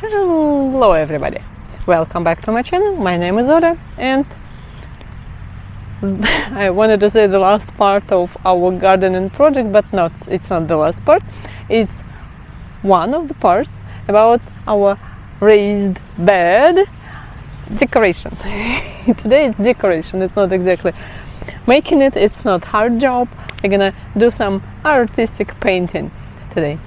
Hello everybody, welcome back to my channel. My name is Olga and I wanted to say the last part of our gardening project, but it's not the last part. It's one of the parts about our raised bed decoration. Today it's decoration, it's not exactly making it, it's not hard job. We're gonna do some artistic painting today.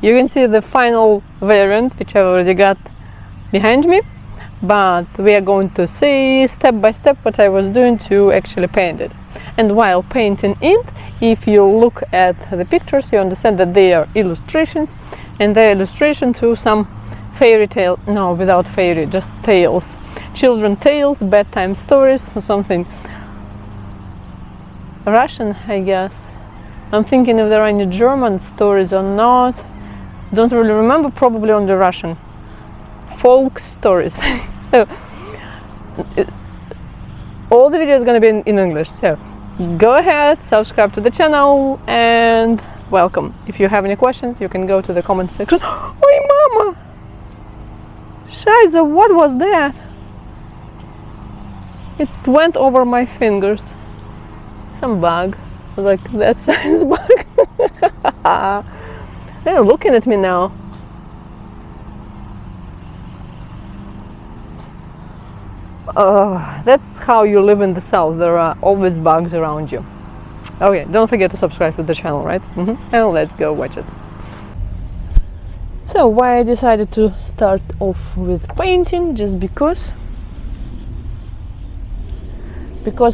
You can see the final variant which I already got behind me, but we are going to see step by step what I was doing to actually paint it. And while painting it, if you look at the pictures, you understand that they are illustrations, and they're illustration to some fairy tale, no, without fairy, just tales, children tales, bedtime stories or something. Russian, I guess. I'm thinking if there are any German stories or not. Don't really remember, probably only Russian folk stories. So all the video is going to be in English, so go ahead, subscribe to the channel, and welcome. If you have any questions, you can go to the comment section. Oi mama! Scheiße, what was that? It went over my fingers. Some bug, like that size bug. They're looking at me now. That's how you live in the south. There are always bugs around you. Okay, don't forget to subscribe to the channel, right? And let's go watch it. So why I decided to start off with painting, just because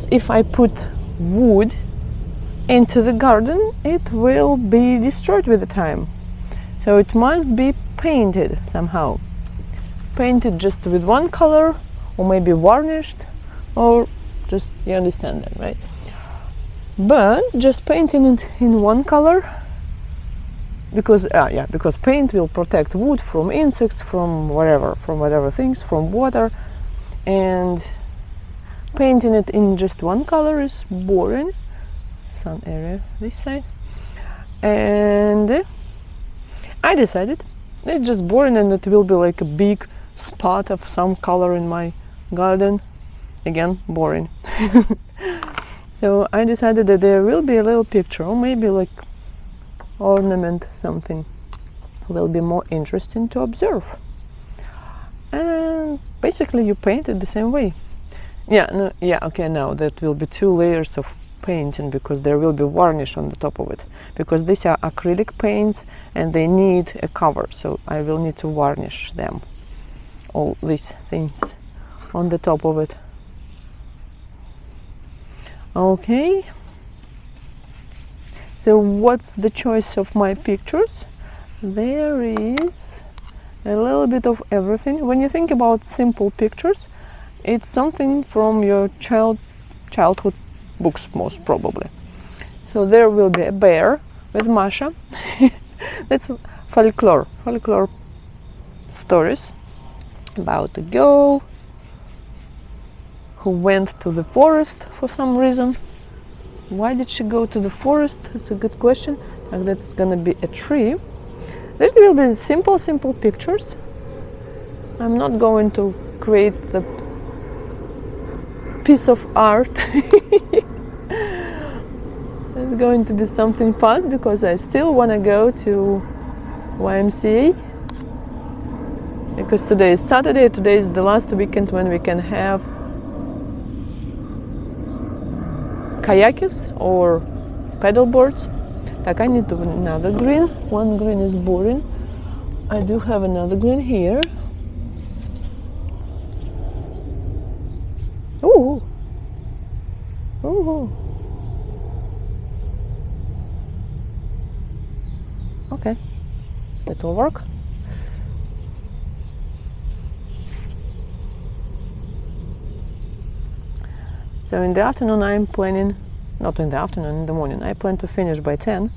if I put wood into the garden, it will be destroyed with the time. So it must be painted somehow. Painted just with one color, or maybe varnished, or just, you understand that, right? But just painting it in one color, because paint will protect wood from insects, from whatever things, from water, and painting it in just one color is boring. Sun area this side, and I decided it's just boring and it will be like a big spot of some color in my garden. Again, boring. So I decided that there will be a little picture, or maybe like ornament, something will be more interesting to observe. And basically you paint it the same way. Okay, now that will be 2 layers of painting, because there will be varnish on the top of it, because these are acrylic paints and they need a cover, so I will need to varnish them, all these things on the top of it. Okay, so what's the choice of my pictures? There is a little bit of everything. When you think about simple pictures, it's something from your childhood books, most probably. So there will be a bear with Masha. That's folklore stories about a girl who went to the forest for some reason. Why did she go to the forest? That's a good question. And that's gonna be a tree. There will be simple pictures. I'm not going to create the piece of art. It's going to be something fast, because I still want to go to YMCA, because today is Saturday. Today is the last weekend when we can have kayaks or paddleboards. Like, I need another green. One green is boring. I do have another green here. Ooh. Ooh. Okay, that will work. So in the afternoon I'm planning, not in the afternoon, in the morning, I plan to finish by 10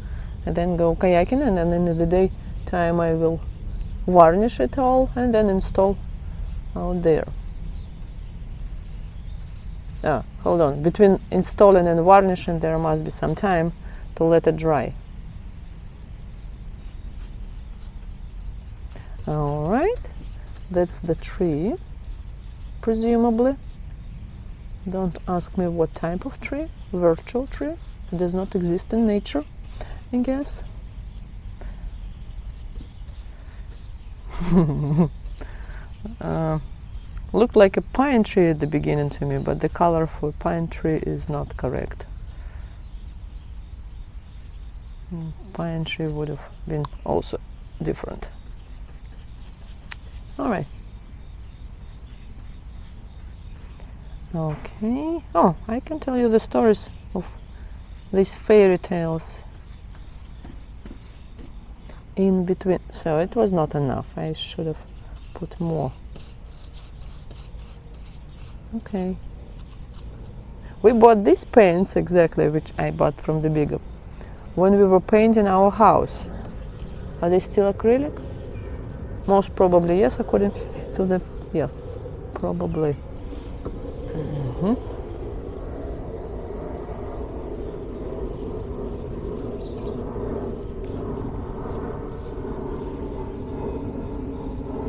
and then go kayaking, and then in the daytime I will varnish it all and then install out there. Hold on, between installing and varnishing there must be some time to let it dry. All right, that's the tree, presumably. Don't ask me what type of tree. Virtual tree. It does not exist in nature, I guess. Looked like a pine tree at the beginning to me, but the color for pine tree is not correct. Pine tree would have been also different. All right. Okay. Oh, I can tell you the stories of these fairy tales in between. So it was not enough. I should have put more. Okay. We bought these paints exactly, which I bought from the bigger, when we were painting our house. Are they still acrylic? Most probably yes, according to the, yeah, probably. Mm-hmm.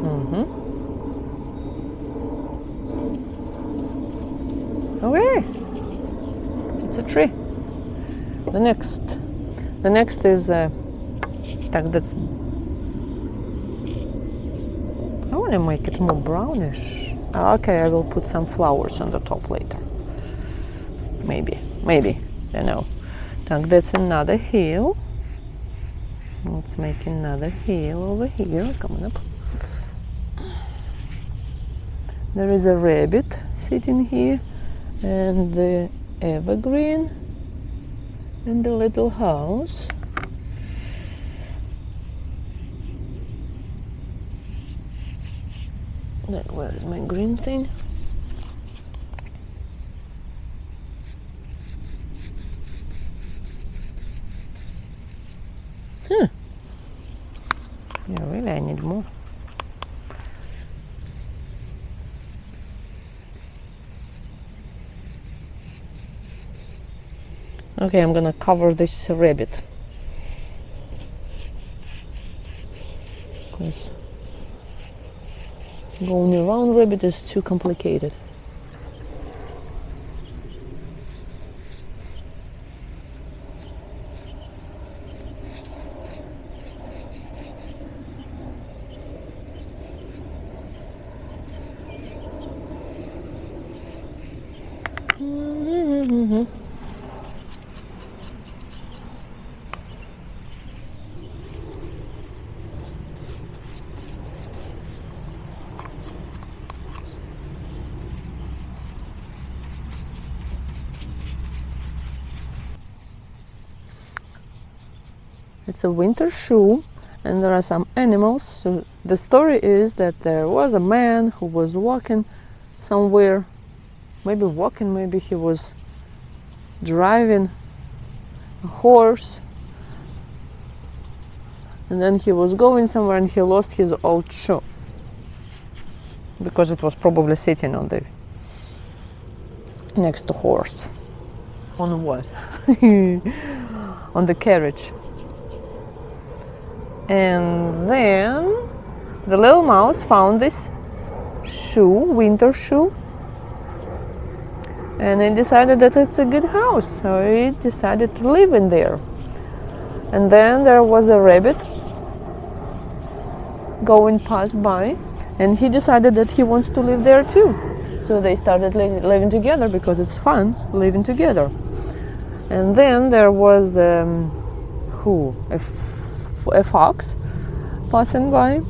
Mm-hmm. Okay, it's a tree. The next is that's. I want to make it more brownish. Okay, I will put some flowers on the top later. Maybe, I know. That's another hill. Let's make another hill over here. Coming up. There is a rabbit sitting here, and the evergreen, and the little house. Where is my green thing? Yeah, really, I need more. Okay, I'm gonna cover this rabbit. Because going around rabbit is too complicated. It's a winter shoe, and there are some animals. So the story is that there was a man who was walking somewhere, maybe walking, maybe he was driving a horse, and then he was going somewhere and he lost his old shoe because it was probably sitting on the next to horse. On what? On the carriage. And then the little mouse found this shoe, winter shoe, and he decided that it's a good house, so he decided to live in there. And then there was a rabbit going past by, and he decided that he wants to live there too. So they started living together because it's fun living together. And then there was a fox passing by,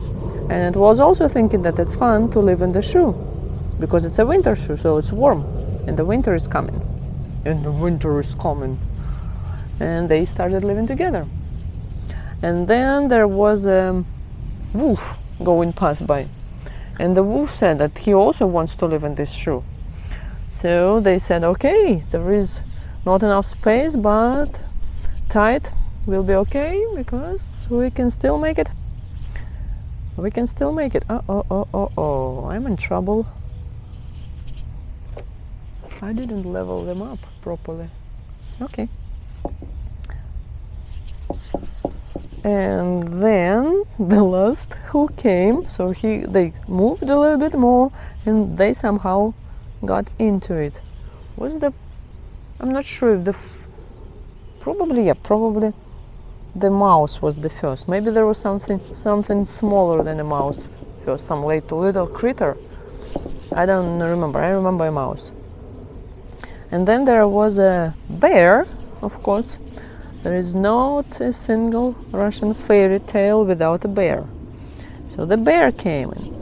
and it was also thinking that it's fun to live in the shoe because it's a winter shoe, so it's warm, and the winter is coming. And they started living together. And then there was a wolf going past by, and the wolf said that he also wants to live in this shoe. So they said, okay, there is not enough space, but tight will be okay because we can still make it. We can still make it. Oh, I'm in trouble. I didn't level them up properly. Okay. And then the last who came, so they moved a little bit more, and they somehow got into it. I'm not sure if probably the mouse was the first. Maybe there was something smaller than a mouse first, some little critter. I don't remember. I remember a mouse. And then there was a bear, of course. There is not a single Russian fairy tale without a bear. So the bear came in,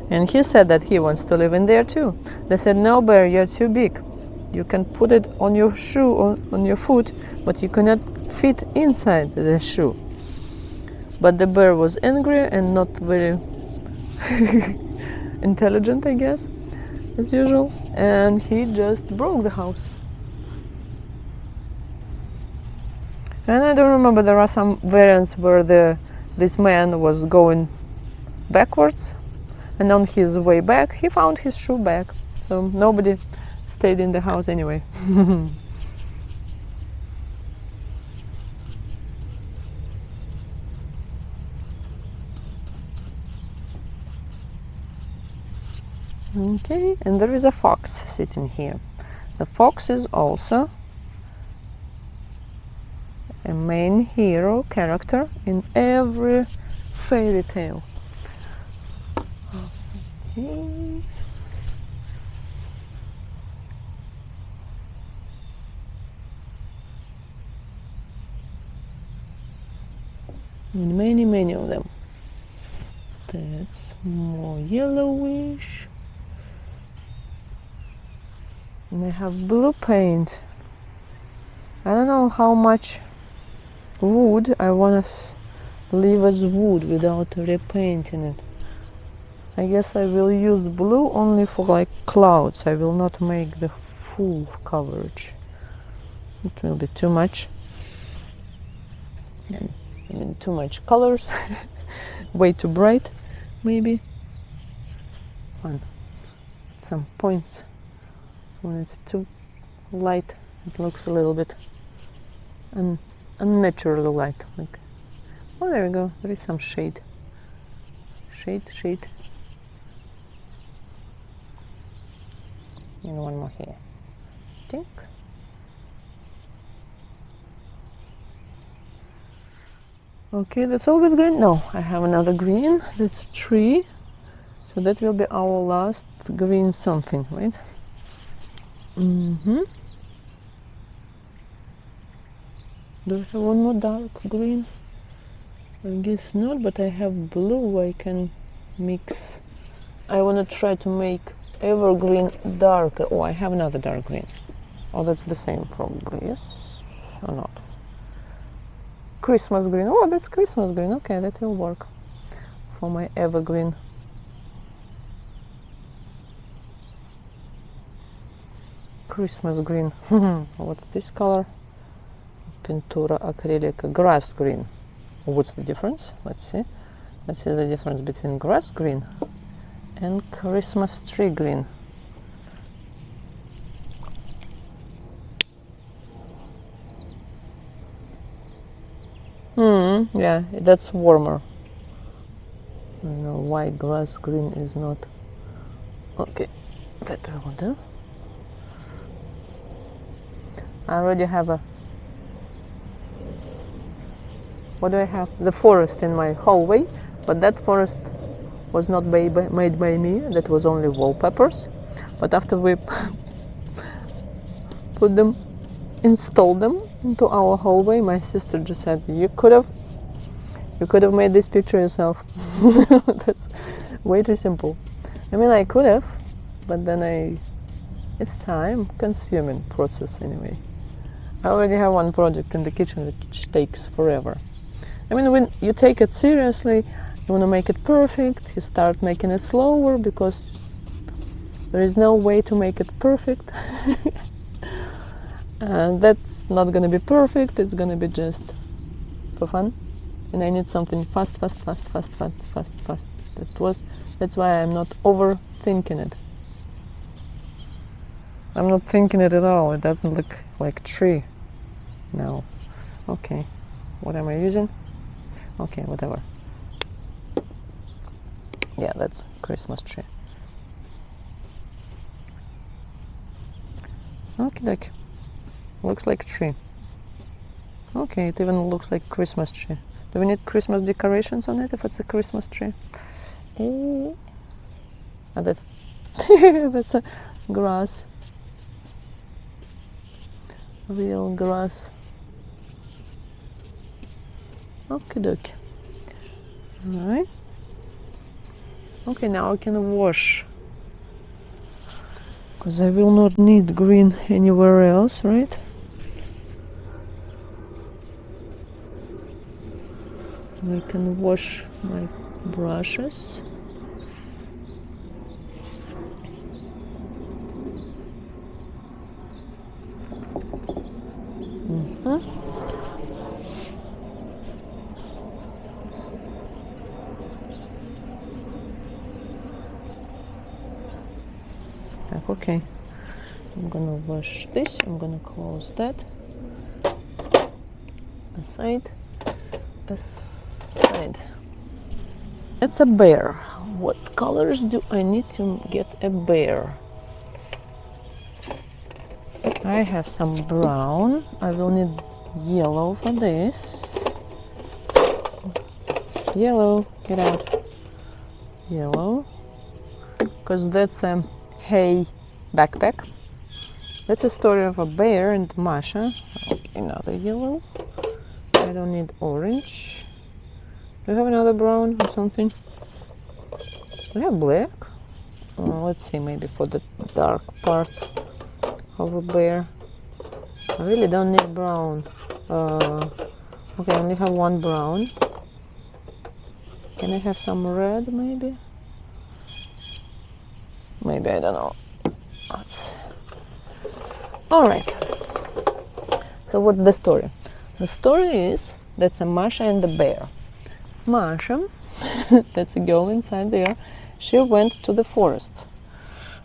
and he said that he wants to live in there too. They said, "No, bear, you're too big. You can put it on your shoe, on your foot, but you cannot fit inside the shoe." But the bear was angry and not very intelligent, I guess, as usual, and he just broke the house. And I don't remember, there are some variants where this man was going backwards, and on his way back he found his shoe back. So nobody stayed in the house anyway. Okay, and there is a fox sitting here. The fox is also a main hero character in every fairy tale. Okay. And many of them. That's more yellowish. And I have blue paint. I don't know how much wood I want to leave as wood without repainting it. I guess I will use blue only for like clouds. I will not make the full coverage. It will be too much. And too much colors. Way too bright, maybe. Fun. Some points. When it's too light, it looks a little bit unnaturally light. Like, oh, there we go. There is some shade. Shade. And one more here. Think. Okay, that's all with green. No, I have another green. That's tree. So that will be our last green something, right? Mm-hmm. Do I have one more dark green? I guess not, but I have blue I can mix. I want to try to make evergreen darker. Oh, I have another dark green. Oh, that's the same probably, yes or not? Christmas green. Oh, that's Christmas green. Okay, that will work for my evergreen. Christmas green. What's this color? Pintura acrylic grass green. What's the difference? Let's see. Let's see the difference between grass green and Christmas tree green. Yeah, that's warmer. I don't know why grass green is not. Okay, that will do. I already have a. What do I have? The forest in my hallway, but that forest was not made by me. That was only wallpapers. But after we installed them into our hallway, my sister just said, "You could have made this picture yourself." That's way too simple. I mean, I could have, but then it's time-consuming process anyway. I already have one project in the kitchen which takes forever. I mean, when you take it seriously, you want to make it perfect, you start making it slower because there is no way to make it perfect. And that's not going to be perfect, it's going to be just for fun. And I need something fast. That's why I'm not overthinking it. I'm not thinking it at all. It doesn't look like a tree. No. Okay. What am I using? Okay, whatever. Yeah, that's Christmas tree. Okay, doke. Looks like a tree. Okay, it even looks like Christmas tree. Do we need Christmas decorations on it if it's a Christmas tree? Oh, that's that's a grass. Real grass. Okay, doke. Alright. Okay, now I can wash. Because I will not need green anywhere else, right? I can wash my brushes. Okay, I'm gonna wash this, I'm gonna close that. Aside. It's a bear. What colors do I need to get a bear? I have some brown. I will need yellow for this. Yellow, get out. Yellow. Because that's a hay backpack. That's a story of a bear and Masha. Okay, another yellow. I don't need orange. Do you have another brown or something? We have black. Let's see, maybe for the dark parts of a bear. I really don't need brown. Okay, I only have one brown. Can I have some red, maybe? Maybe, I don't know. Alright. So what's the story? The story is that's a Masha and the bear. Masha, that's a girl inside there, she went to the forest.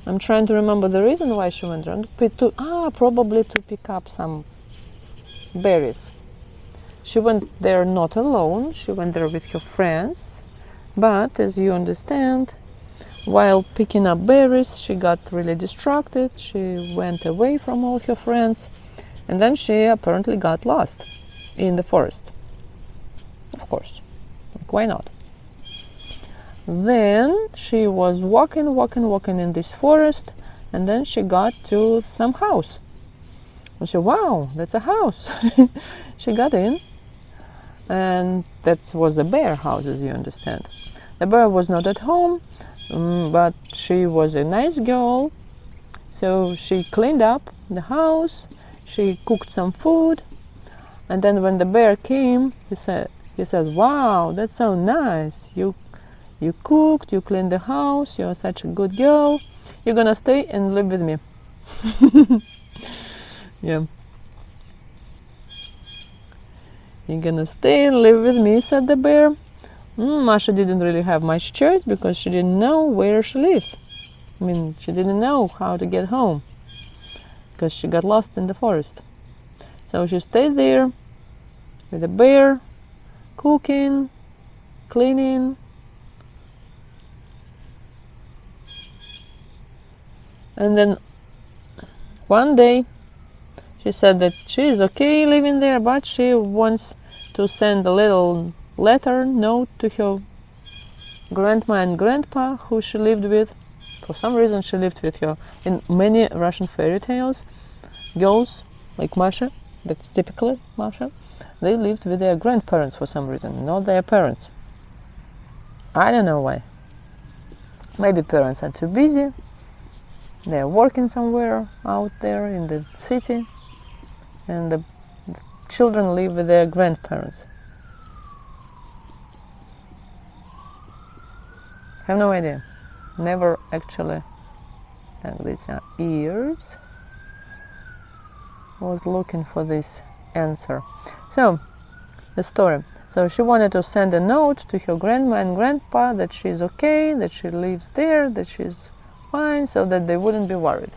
I'm trying to remember the reason why she went around. Probably to pick up some berries. She went there not alone, she went there with her friends, but as you understand, while picking up berries, she got really distracted, she went away from all her friends, and then she apparently got lost in the forest. Of course, like, why not? Then she was walking in this forest, and then she got to some house. And she, wow, that's a house. She got in, and that was a bear house, as you understand. The bear was not at home, but she was a nice girl, so she cleaned up the house, she cooked some food, and then when the bear came, he said, wow, that's so nice. You cooked, you cleaned the house, you're such a good girl. You're gonna stay and live with me. Yeah. You're gonna stay and live with me, said the bear. Masha didn't really have much choice because she didn't know where she lives. I mean, she didn't know how to get home because she got lost in the forest. So she stayed there with the bear, cooking, cleaning. And then one day she said that she is okay living there, but she wants to send a little note to her grandma and grandpa who she lived with. For some reason she lived with her. In many Russian fairy tales, girls like Masha, that's typically Masha, they lived with their grandparents for some reason, not their parents. I don't know why. Maybe parents are too busy. They're working somewhere out there in the city, and the children live with their grandparents. I have no idea. Never actually, like these are ears, was looking for this answer. So, the story. So she wanted to send a note to her grandma and grandpa that she's okay, that she lives there, that she's fine, so that they wouldn't be worried.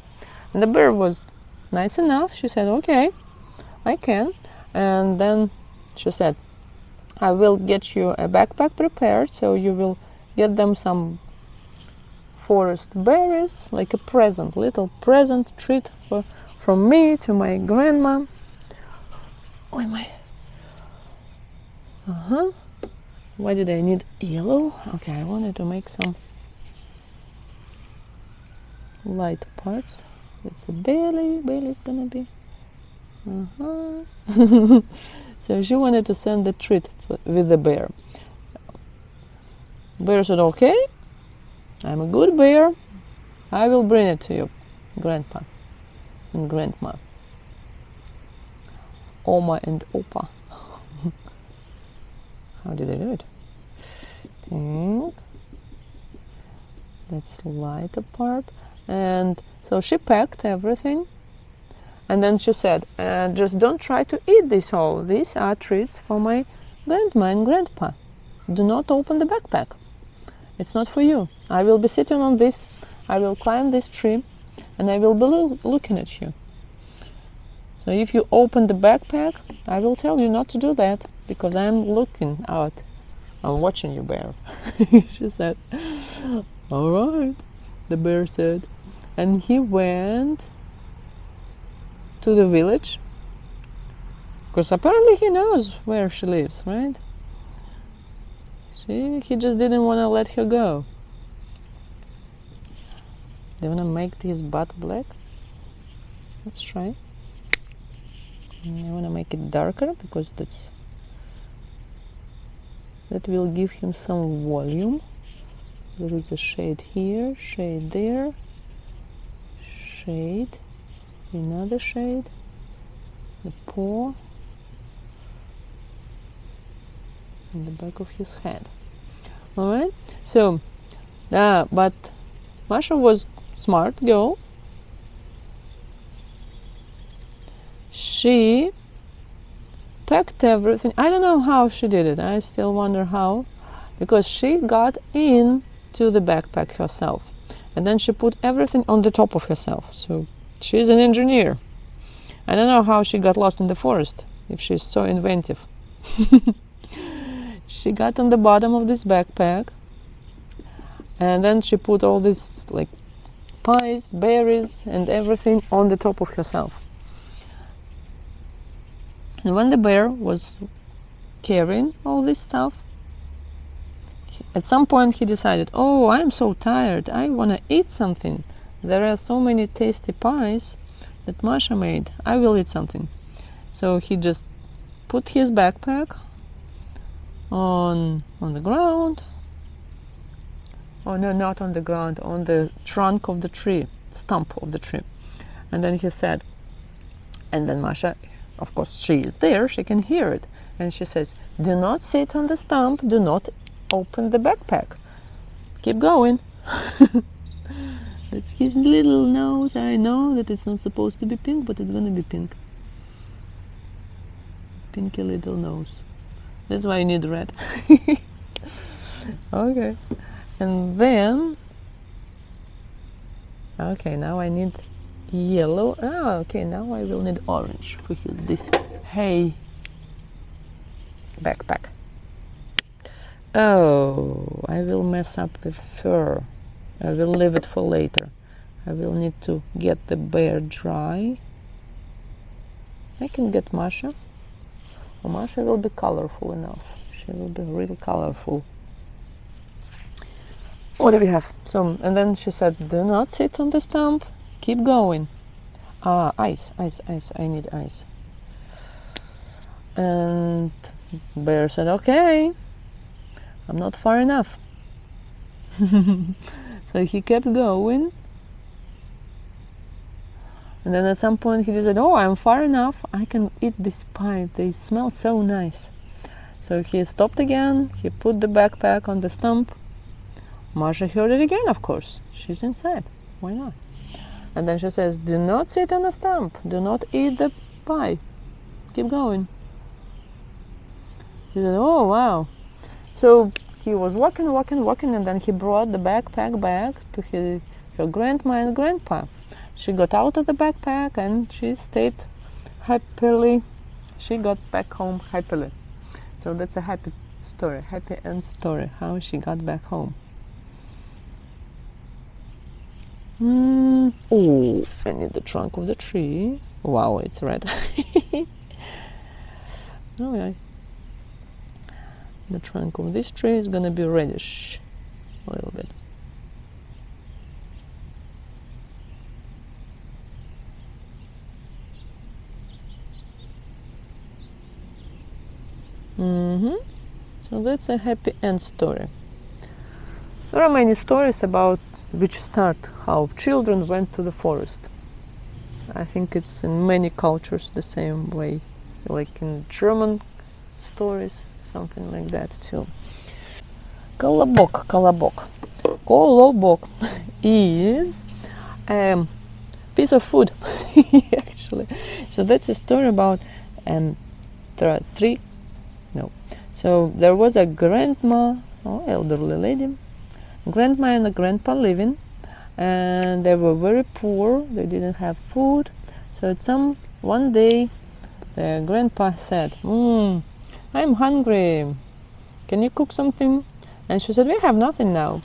And the bear was nice enough. She said, okay, I can. And then she said, I will get you a backpack prepared, so you will get them some forest berries, like a present, little present treat from me to my grandma. Oh my. Why did I need yellow? Okay, I wanted to make some light parts. It's a belly. Belly's gonna be. So she wanted to send the treat with the bear. Bear said, okay, I'm a good bear. I will bring it to you, Grandpa and Grandma. Oma and Opa. How did I do it? Let's light apart. And so she packed everything. And then she said, just don't try to eat this all. These are treats for my grandma and grandpa. Do not open the backpack. It's not for you. I will be sitting on this. I will climb this tree and I will be looking at you. So if you open the backpack, I will tell you not to do that because I'm looking out. I'm watching you, bear. She said, all right, the bear said. And he went to the village because apparently he knows where she lives, right? See, he just didn't want to let her go. Do you want to make his butt black? Let's try. I want to make it darker because that will give him some volume. There is a shade here, shade there, shade, another shade, the paw, and the back of his head. All right. So, but Masha was smart girl. She packed everything. I don't know how she did it. I still wonder how, because she got into the backpack herself, and then she put everything on the top of herself. So she's an engineer. I don't know how she got lost in the forest if she's so inventive. She got on the bottom of this backpack, and then she put all this like pies, berries, and everything on the top of herself. And when the bear was carrying all this stuff, at some point he decided, oh, I'm so tired, I want to eat something. There are so many tasty pies that Masha made. I will eat something. So he just put his backpack on the ground. Oh no, not on the ground, on the trunk of the tree, stump of the tree. And then he said, and then Masha, of course, she is there, she can hear it. And she says, do not sit on the stump, do not open the backpack. Keep going. That's his little nose. I know that it's not supposed to be pink, but it's gonna be pink. Pinky little nose. That's why you need red. Okay. And then, okay, now I need yellow. Okay, now I will need orange for this hay backpack. Oh, I will mess up with fur. I will leave it for later. I will need to get the bear dry. I can get Masha. Well, Masha will be colorful enough. She will be really colorful. What do we have? So, and then she said, do not sit on the stump. Keep going. Ice. I need ice. And bear said, okay, I'm not far enough. So he kept going. And then at some point he said, oh, I'm far enough. I can eat this pie. They smell so nice. So he stopped again. He put the backpack on the stump. Masha heard it again, of course. She's inside. Why not? And then she says, do not sit on the stump. Do not eat the pie. Keep going. He said, oh, wow. So he was walking, and then he brought the backpack back to her grandma and grandpa. She got out of the backpack and she stayed happily. She got back home happily. So that's a happy story, happy end story, how she got back home. Oh, I need the trunk of the tree. Wow, it's red. Oh yeah. The trunk of this tree is gonna be reddish a little bit. So that's a happy end story. There are many stories about which start how children went to the forest. I think it's in many cultures the same way, like in German stories, something like that too. Kolobok. Kolobok is a piece of food, actually. So that's a story about So there was a grandma, elderly lady, grandma and a grandpa living, and they were very poor. They didn't have food. So one day, the grandpa said, "I'm hungry. Can you cook something?" And she said, "We have nothing now."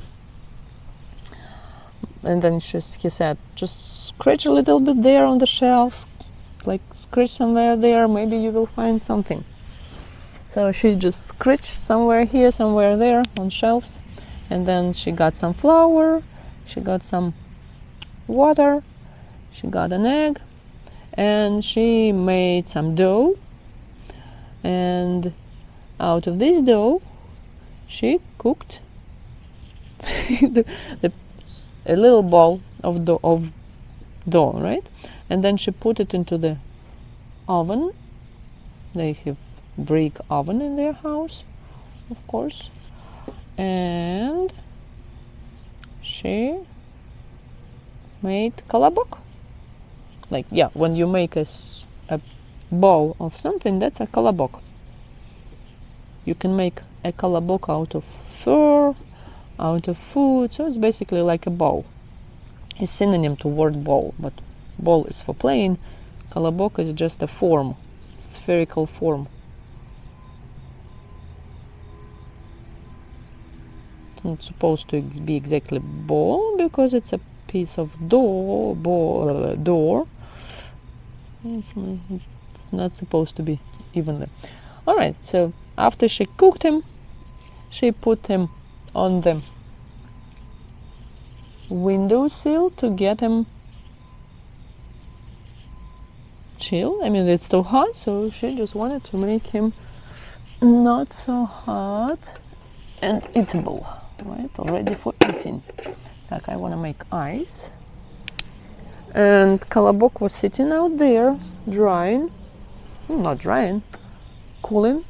And then he said, "Just scratch a little bit there on the shelves, like scratch somewhere there. Maybe you will find something." So she just scratched somewhere here, somewhere there on shelves, and then she got some flour, she got some water, she got an egg, and she made some dough. And out of this dough, she cooked a little ball of dough, right? And then she put it into the oven. They have brick oven in their house, of course, and she made kolobok. Like, yeah, when you make a bowl of something, that's a kolobok. You can make a kolobok out of fur, out of food, so it's basically like a bowl. It's synonym to word bowl, but bowl is for playing. Kolobok is just a form, spherical form. Not supposed to be exactly ball because it's a piece of door. It's not supposed to be evenly. All right, so after she cooked him, she put him on the windowsill to get him chill. I mean, it's too hot, so she just wanted to make him not so hot and eatable. Right, ready for eating. Like, I want to make ice. And kolobok was sitting out there, drying. Not drying, cooling.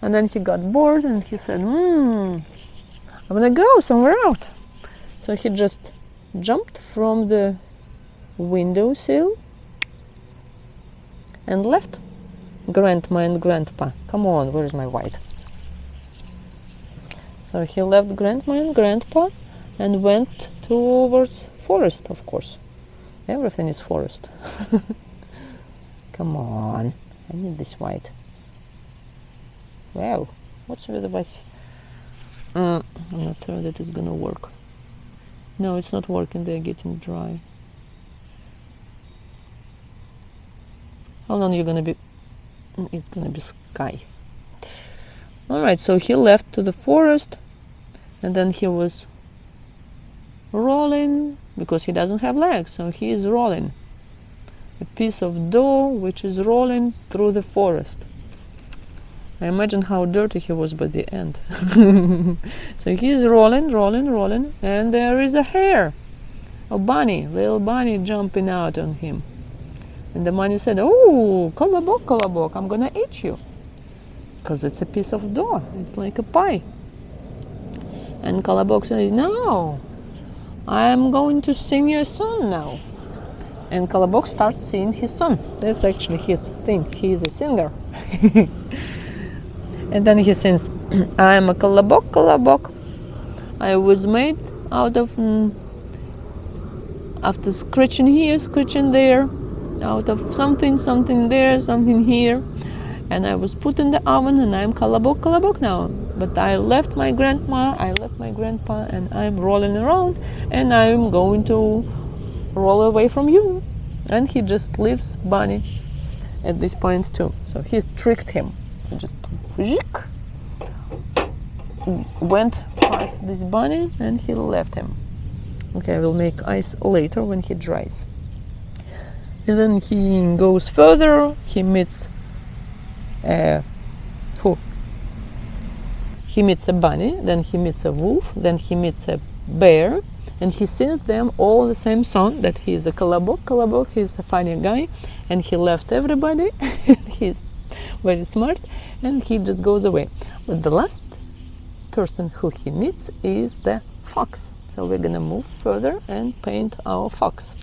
And then he got bored and he said, I'm gonna go somewhere out. So he just jumped from the windowsill and left grandma and grandpa. Come on, where's my white? So he left grandma and grandpa and went towards forest, of course. Everything is forest. Come on, I need this white. Wow, what's with the white? I'm not sure that it's gonna work. No, it's not working, they're getting dry. How long you're gonna be? It's gonna be sky. Alright, so he left to the forest, and then he was rolling, because he doesn't have legs, so he is rolling. A piece of dough which is rolling through the forest. I imagine how dirty he was by the end. So he is rolling, and there is a hare, a bunny, little bunny jumping out on him. And the bunny said, "Oh, kolobok, kolobok, I'm gonna eat you." Because it's a piece of dough, it's like a pie. And kolobok said, "No, I'm going to sing your song now." And kolobok starts singing his song. That's actually his thing, he is a singer. And then he sings, "I'm a kolobok, kolobok. I was made out of, after scratching here, scratching there, out of something, something there, something here. and I was put in the oven, and I'm kolobok now. But I left my grandma, I left my grandpa, and I'm rolling around, and I'm going to roll away from you. And he just leaves Bunny at this point too. So he tricked him. He just went past this Bunny, and he left him. Okay, I will make ice later when he dries. And then he goes further. He meets who? He meets a bunny, then he meets a wolf, then he meets a bear, and he sings them all the same song, that he is a kolobok. Kolobok, he's a funny guy, and he left everybody. He's very smart, and he just goes away. But the last person who he meets is the fox. So we're gonna move further and paint our fox.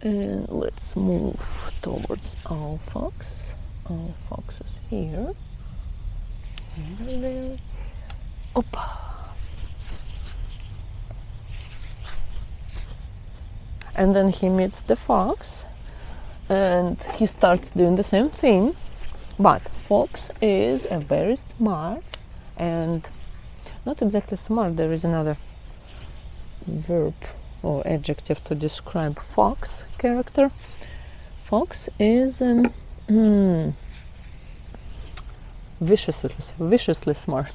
And let's move towards our fox. Our fox is here. There. Opa. And then he meets the fox, and he starts doing the same thing. But fox is a very smart, and not exactly smart, there is another verb or adjective to describe fox character. Fox is viciously smart.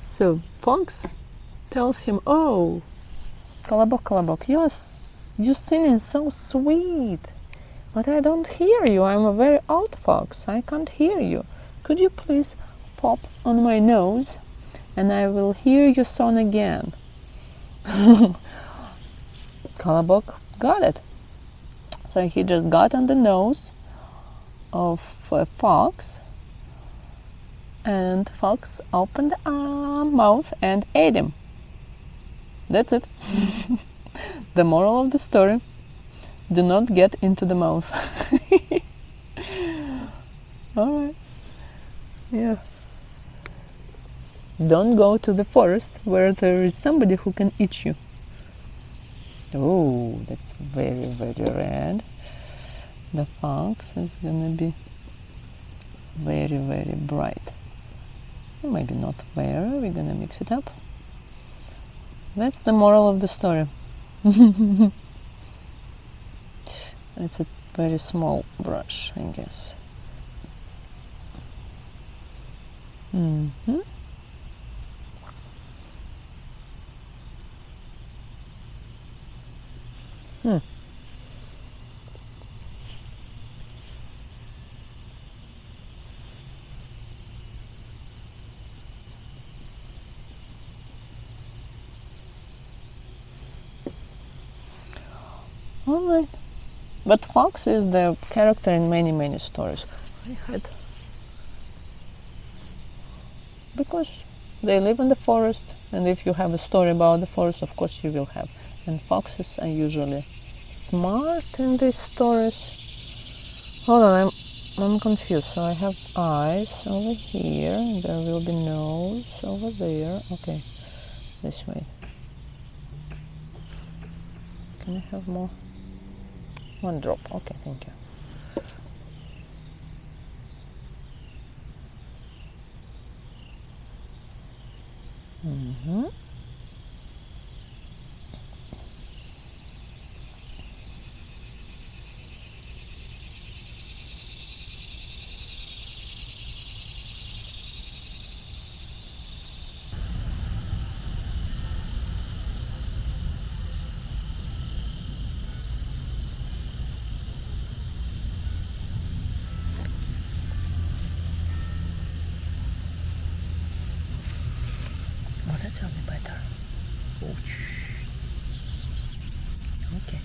So fox tells him, "Oh, kolobok, you're singing so sweet, but I don't hear you. I'm a very old fox. I can't hear you. Could you please pop on my nose, and I will hear your song again?" Kolobok got it. So he just got on the nose of a fox, and fox opened a mouth and ate him. That's it. The moral of the story: do not get into the mouth. All right. Yeah. Don't go to the forest where there is somebody who can eat you. Oh, that's very, very red. The fox is gonna be very, very bright. Maybe not very, we're gonna mix it up. That's the moral of the story. It's a very small brush, I guess. Mm-hmm. All right. But fox is the character in many, many stories. Because they live in the forest, and if you have a story about the forest, of course you will have. And foxes are usually smart in these stories. Hold on, I'm confused. So I have eyes over here, and there will be nose over there. Okay, this way. Can I have more? One drop. Okay, thank you. Mm-hmm. Tell me better. Okay.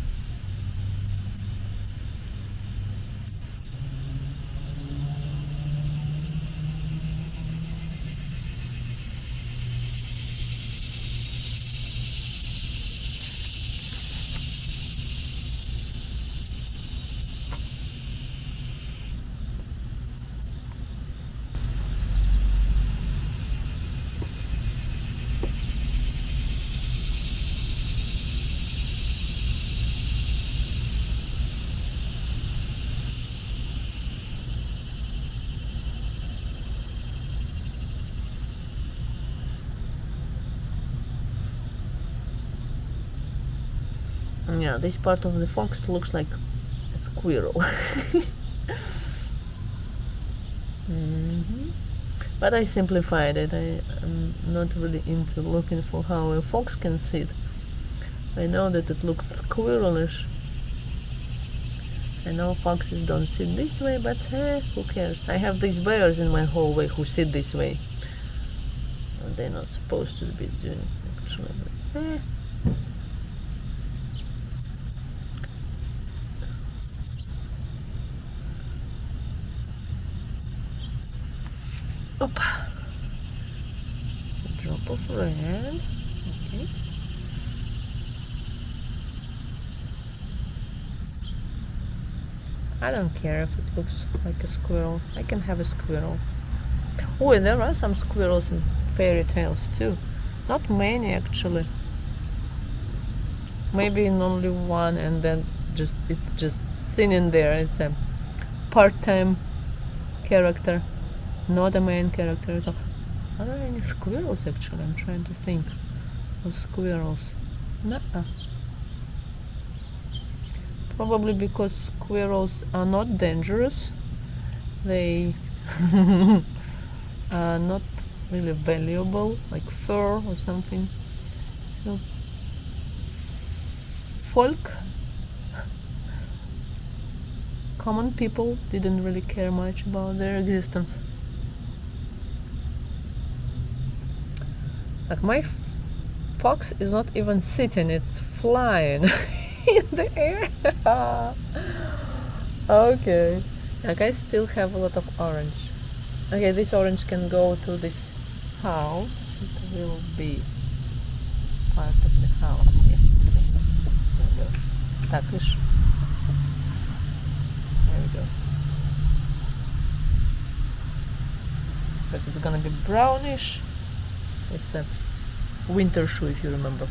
Yeah, this part of the fox looks like a squirrel. But I simplified it. I'm not really into looking for how a fox can sit. I know that it looks squirrelish. I know foxes don't sit this way, but who cares? I have these bears in my hallway who sit this way. They're not supposed to be doing it, actually. Up. A drop of red. Okay. I don't care if it looks like a squirrel. I can have a squirrel. Oh, and there are some squirrels in fairy tales too. Not many actually. Maybe in only one, and then it's just seen in there. It's a part-time character, not a main character at all. Are there any squirrels actually? I'm trying to think of squirrels. Nuh-uh. Probably because squirrels are not dangerous. They are not really valuable, like fur or something. So folk, common people, didn't really care much about their existence. Like my fox is not even sitting, it's flying in the air. Okay. Like I still have a lot of orange. Okay, this orange can go to this house. It will be part of the house. Yeah. There we go. Takish. There we go. But it's gonna be brownish. It's a winter shoe, if you remember.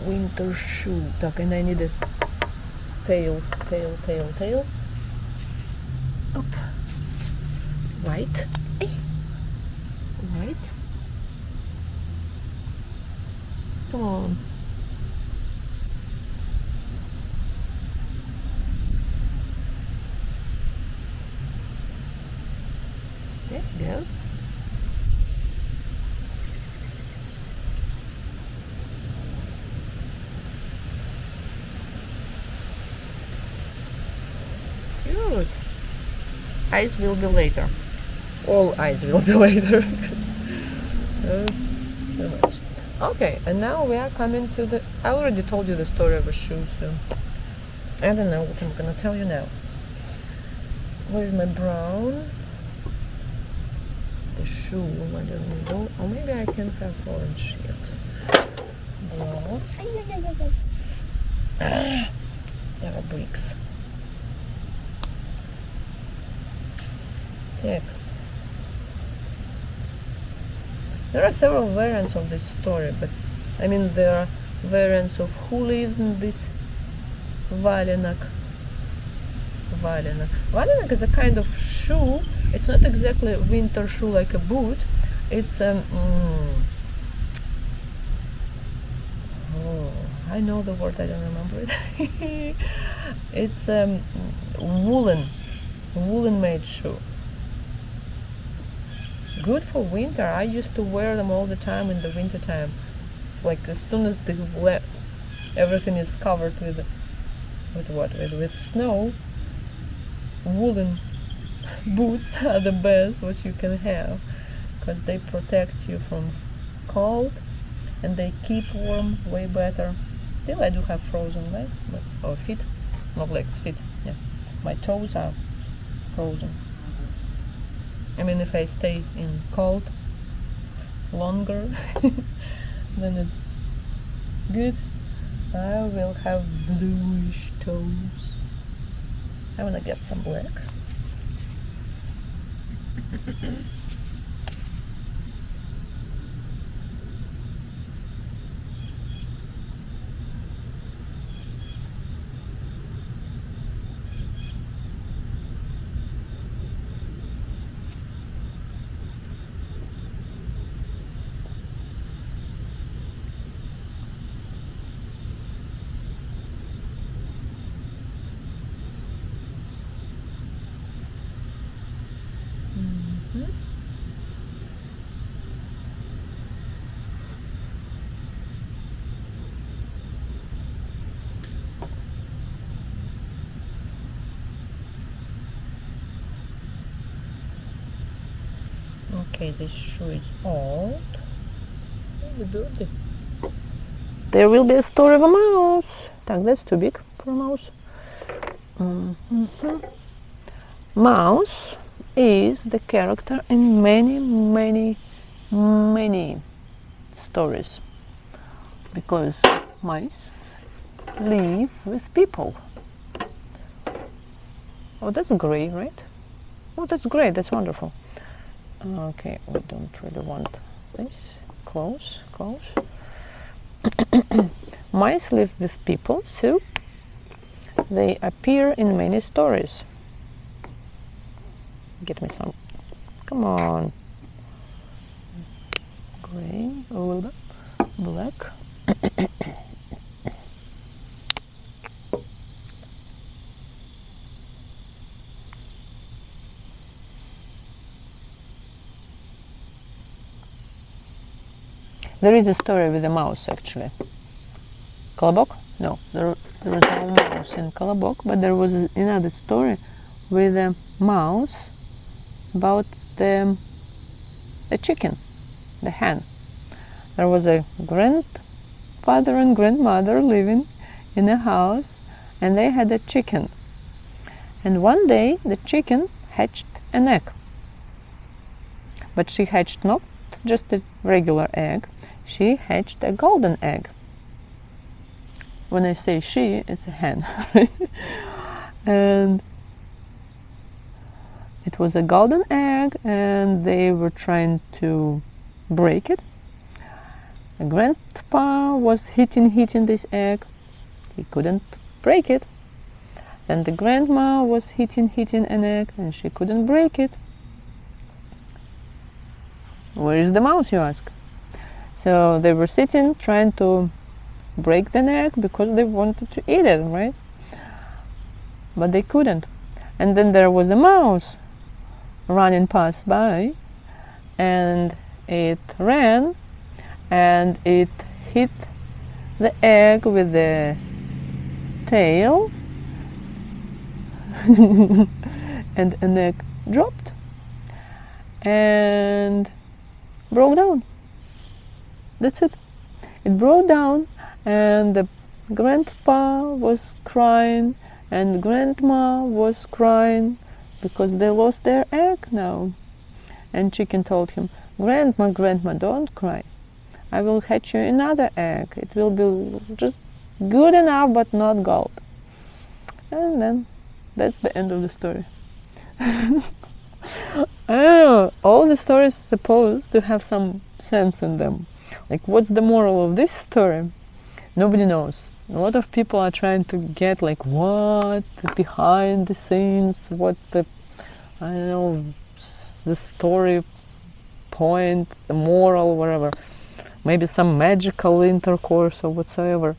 Winter shoe. Так, and I need a tail. Up. White. White. Come on. There you go. Good. Eyes will be later. All eyes will be later. That's too much. Okay, and now we are coming to the... I already told you the story of a shoe, so I don't know what I'm gonna tell you now. Where is my brown? The shoe, I don't know. Or maybe I can have orange yet. Brown. There are bricks. Take. There are several variants of this story, but I mean there are variants of who lives in this valenok. Valenok is a kind of shoe. It's not exactly a winter shoe like a boot. It's I know the word, I don't remember it. It's woolen made shoe. Good for winter. I used to wear them all the time in the winter time. Like as soon as everything is covered with snow, woolen boots are the best what you can have, because they protect you from cold and they keep warm way better. Still, I do have frozen legs, or feet, not legs, feet. Yeah, my toes are frozen. I mean, if I stay in cold longer, then it's good. I will have bluish toes. I want to get some black. Okay, this shoe is old. There will be a story of a mouse. That's too big for a mouse. Mouse is the character in many, many, many stories, because mice live with people. Oh, that's gray, right? Oh, that's great. That's wonderful. Okay, we don't really want this. Close. Mice live with people, so they appear in many stories. Get me some. Come on. Gray, a little bit. Black. There is a story with a mouse, actually. Kolobok? No, there is no mouse in Kolobok, but there was another story with a mouse about the chicken, the hen. There was a grandfather and grandmother living in a house, and they had a chicken. And one day the chicken hatched an egg. But she hatched not just a regular egg, she hatched a golden egg. When I say she, it's a hen. And it was a golden egg, and they were trying to break it. The grandpa was hitting this egg. He couldn't break it. Then the grandma was hitting an egg, and she couldn't break it. Where is the mouse, you ask? So they were sitting trying to break the egg because they wanted to eat it, right? But they couldn't. And then there was a mouse running past by, and it ran and it hit the egg with the tail and an egg dropped and broke down. That's it. It broke down, and the grandpa was crying and grandma was crying because they lost their egg now. And chicken told him, Grandma, don't cry. I will hatch you another egg. It will be just good enough, but not gold. And then that's the end of the story. I don't know, all the stories are supposed to have some sense in them. Like, what's the moral of this story? Nobody knows. A lot of people are trying to get, like, what behind the scenes, what's the, I don't know, the story point, the moral, whatever. Maybe some magical intercourse or whatsoever.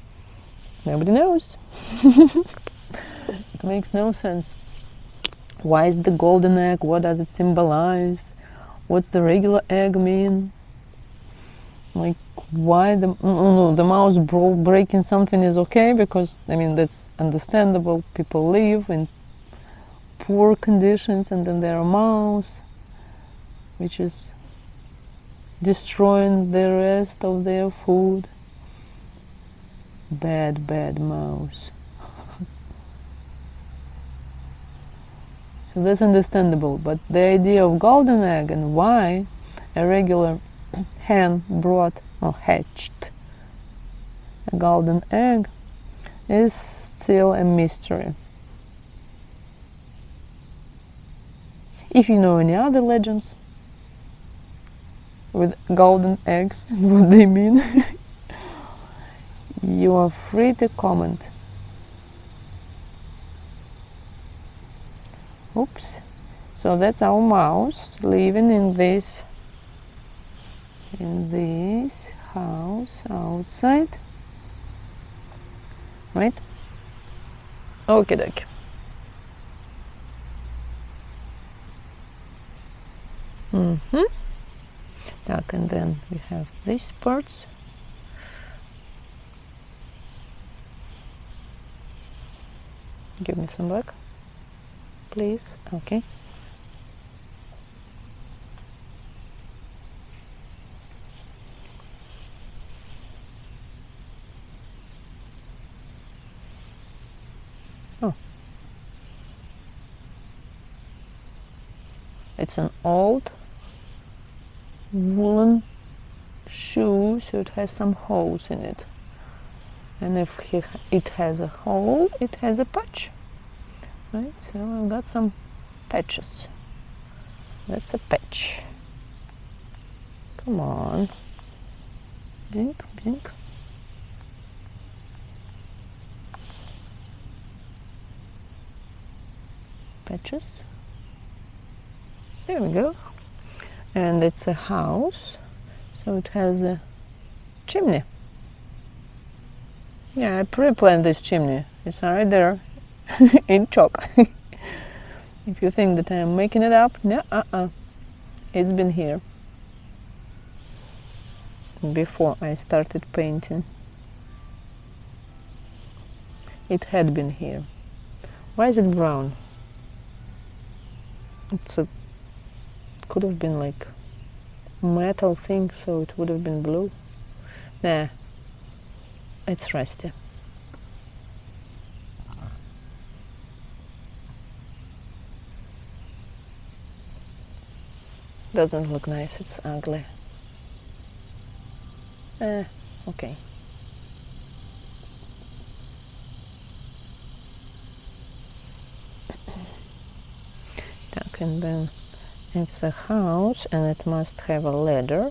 Nobody knows. It makes no sense. Why is the golden egg? What does it symbolize? What's the regular egg mean? Like, why the mouse breaking something is okay, because, I mean, that's understandable. People live in poor conditions, and then there are mouse, which is destroying the rest of their food. Bad mouse. So that's understandable, but the idea of golden egg and why a regular hen brought or hatched a golden egg is still a mystery. If you know any other legends with golden eggs and what they mean, you are free to comment. Oops. So that's our mouse living in this house outside, right? Okay, dokie. Так, and then we have these parts. Give me some black, please. Okay. Oh. It's an old woolen shoe, so it has some holes in it. And if it has a hole, it has a patch. Right, so I've got some patches. That's a patch. Come on. Blink, blink. Patches. There we go. And it's a house, so it has a chimney. Yeah, I pre-planned this chimney. It's right there in chalk. If you think that I'm making it up, no, it's been here before I started painting. It had been here. Why is it brown? Could have been like metal thing, so it would have been blue. Nah, it's rusty. Doesn't look nice, it's ugly. Okay. And then it's a house, and it must have a ladder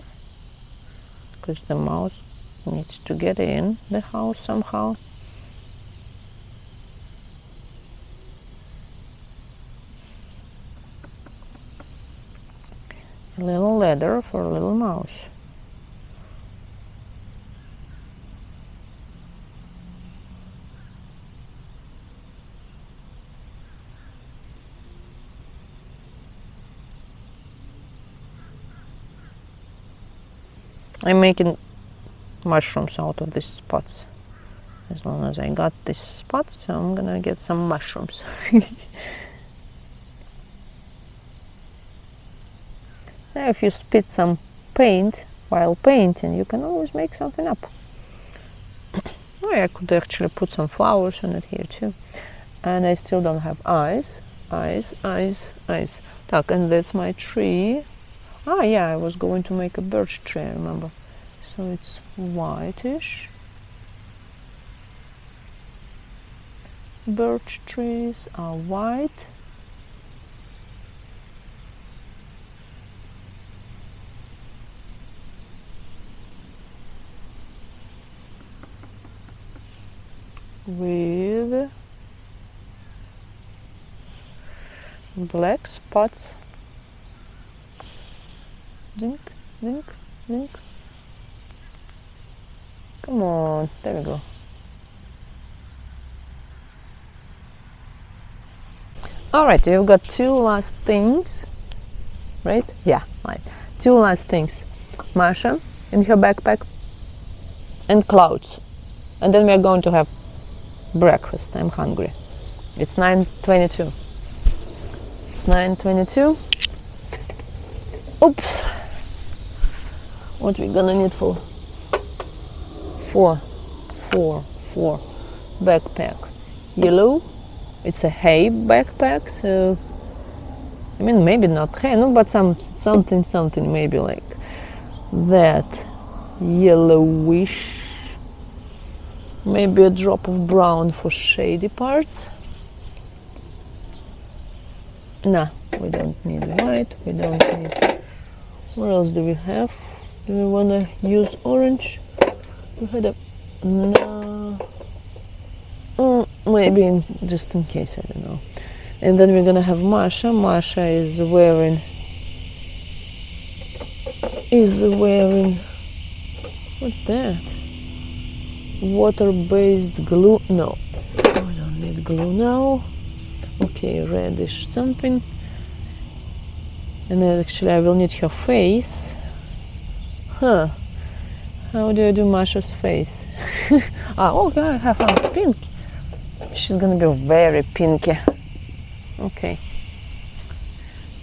because the mouse needs to get in the house somehow. A little ladder for a little mouse. I'm making mushrooms out of these spots. As long as I got these spots, so I'm gonna get some mushrooms. Now, if you spit some paint while painting, you can always make something up. Oh, I could actually put some flowers on it here too. And I still don't have eyes. Eyes. Tak, and that's my tree. Ah, yeah, I was going to make a birch tree, I remember. So it's whitish. Birch trees are white. With black spots. Dink, dink, dink. Come on, there we go. Alright, you've got two last things, right? Yeah, right. Two last things. Masha in her backpack and clouds. And then we're going to have breakfast. I'm hungry. It's 9:22. It's 9:22. Oops. What we gonna need for four backpack. Yellow. It's a hay backpack, so I mean maybe not hay, no, but something maybe like that. Yellowish. Maybe a drop of brown for shady parts. Nah, we don't need white. We don't need. What else do we have? Do we want to use orange? We had a no. Maybe just in case, I don't know. And then we're gonna have Masha. Masha is wearing. What's that? Water-based glue. No, I don't need glue now. Okay, reddish something. And then actually I will need her face. Huh. How do I do Masha's face? Okay, I have a pink. She's gonna be very pinky. Okay.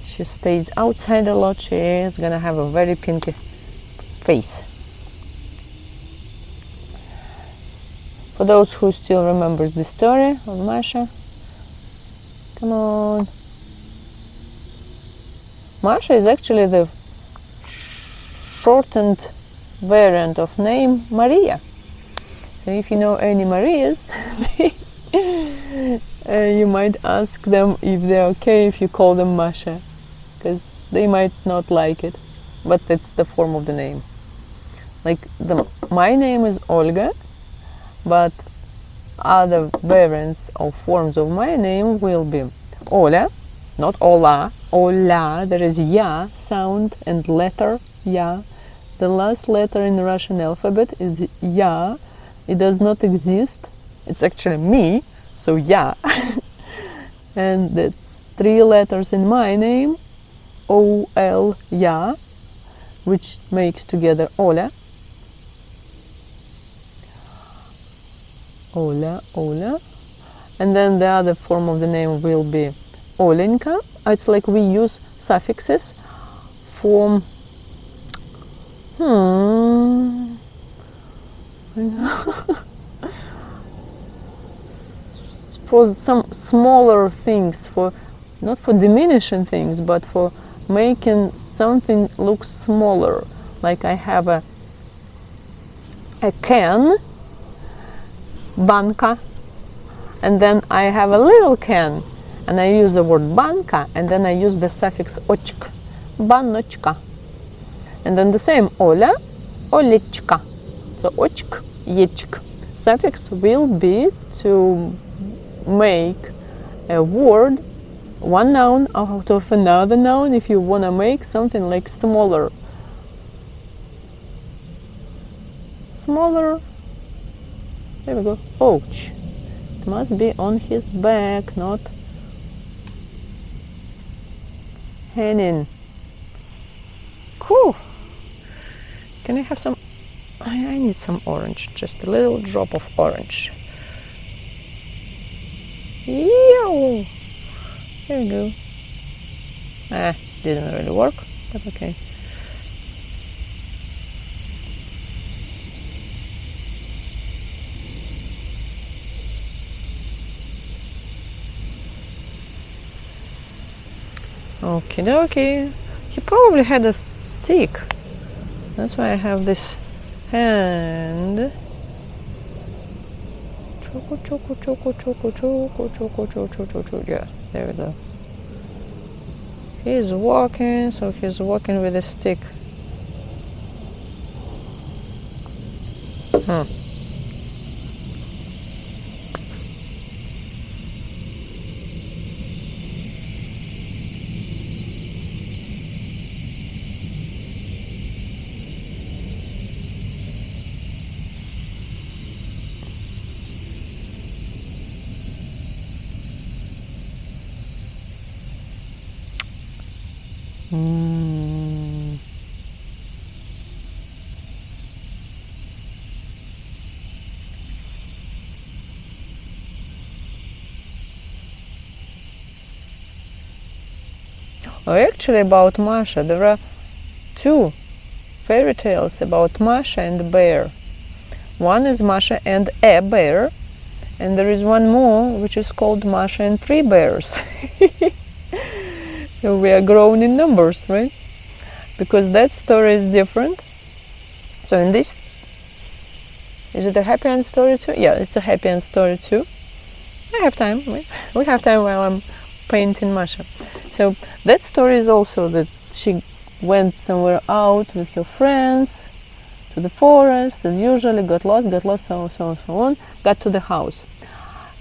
She stays outside a lot. She is gonna have a very pinky face. For those who still remembers the story of Masha, come on. Masha is actually the shortened variant of name Maria. So if you know any Marias, you might ask them if they're okay if you call them Masha, because they might not like it, but that's the form of the name. Like my name is Olga, but other variants or forms of my name will be Olya, not Ola, Olya. There is ya sound and letter ya. The last letter in the Russian alphabet is ya. It does not exist. It's actually me, so ya. And that's 3 letters in my name, O-L-Ya, which makes together Olya. Olya, Olya. And then the other form of the name will be Olenka. It's like we use suffixes for for some smaller things, for not for diminishing things, but for making something look smaller. Like I have a can, banka, and then I have a little can, and I use the word banka, and then I use the suffix ochk, banochka. And then the same Olya, Olechka. So ochk, yechk. Suffix will be to make a word, one noun out of another noun, if you want to make something like smaller. Smaller. There we go. Ouch. It must be on his back, not hanging. Cool. Can I have some? I need some orange, just a little drop of orange. Ew. There we go. Didn't really work, but okay. Okie dokie. He probably had a stick. That's why I have this hand. Choco, choco, choco, choco, choco, choco, choco, choco. Yeah, there we go. He's walking, so he's walking with a stick. Oh, actually, about Masha, there are 2 fairy tales about Masha and the bear. One is Masha and a bear, and there is one more which is called Masha and 3 bears. So we are growing in numbers, right? Because that story is different. So in this, is it a happy end story too? Yeah, it's a happy end story too. I have time. We have time while I'm painting Masha. So that story is also that she went somewhere out with her friends to the forest, as usually, got lost, so on, got to the house.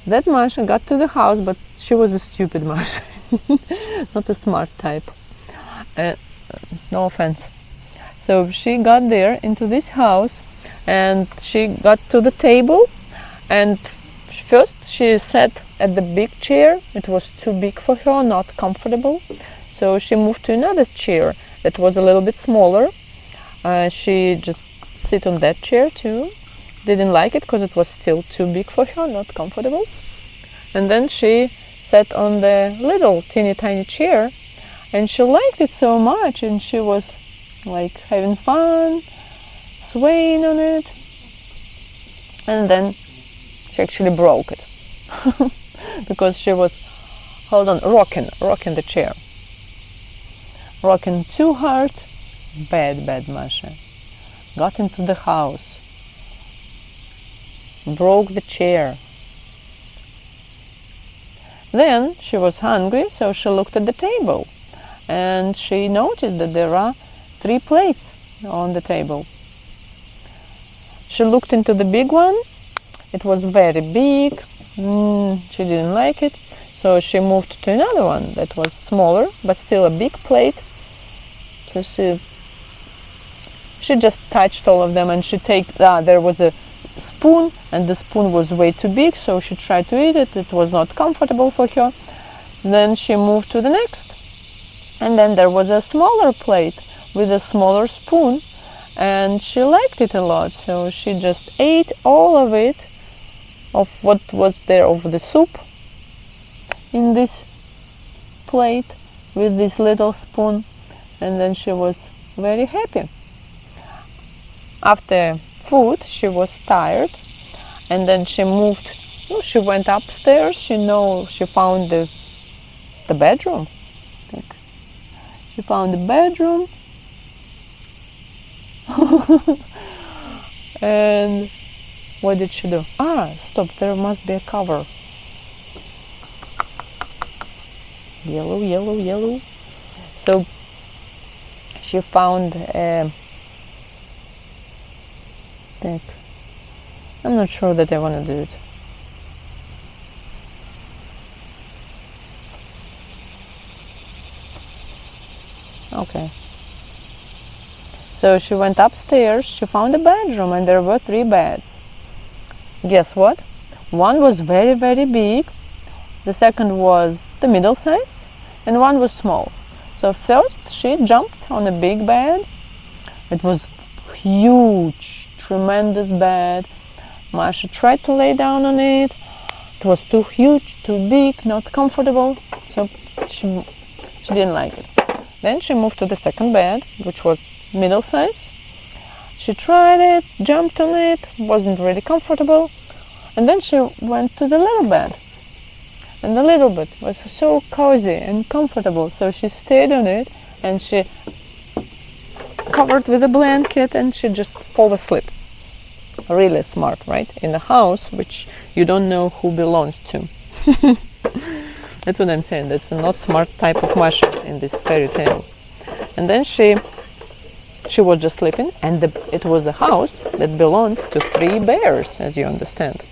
That Masha got to the house, but she was a stupid Masha, not a smart type. No offense. So she got there into this house, and she got to the table, and first she sat at the big chair. It was too big for her, not comfortable. So she moved to another chair that was a little bit smaller. She just sit on that chair too. Didn't like it because it was still too big for her, not comfortable. And then she sat on the little teeny tiny chair, and she liked it so much, and she was like having fun, swaying on it. And then she actually broke it because she was, rocking the chair. Rocking too hard. Bad Masha. Got into the house. Broke the chair. Then she was hungry, so she looked at the table, and she noticed that there are 3 plates on the table. She looked into the big one. It was very big. She didn't like it, so she moved to another one that was smaller, but still a big plate. So she just touched all of them, and there was a spoon, and the spoon was way too big, so she tried to eat it. It was not comfortable for her. Then she moved to the next, and then there was a smaller plate with a smaller spoon, and she liked it a lot, so she just ate all of it, of what was there, of the soup in this plate with this little spoon, and then she was very happy. After food, she was tired, and then she moved. She went upstairs. She found the bedroom. I think she found the bedroom, and what did she do? Stop! There must be a cover. Yellow. So she found a. I'm not sure that I want to do it. Okay. So she went upstairs, she found a bedroom, and there were 3 beds. Guess what? One was very, very big, the second was the middle size, and one was small. So first she jumped on a big bed. It was huge, tremendous bed. Masha tried to lay down on it. It was too huge, too big, not comfortable, so she didn't like it. Then she moved to the second bed, which was middle size. She tried it, jumped on it, wasn't really comfortable, and then she went to the little bed. And the little bed was so cozy and comfortable, so she stayed on it, and she covered with a blanket, and she just fell asleep. Really smart, right? In a house which you don't know who belongs to. That's what I'm saying. That's a not smart type of Masha in this fairy tale. And then she was just sleeping, and it was a house that belonged to 3 bears, as you understand,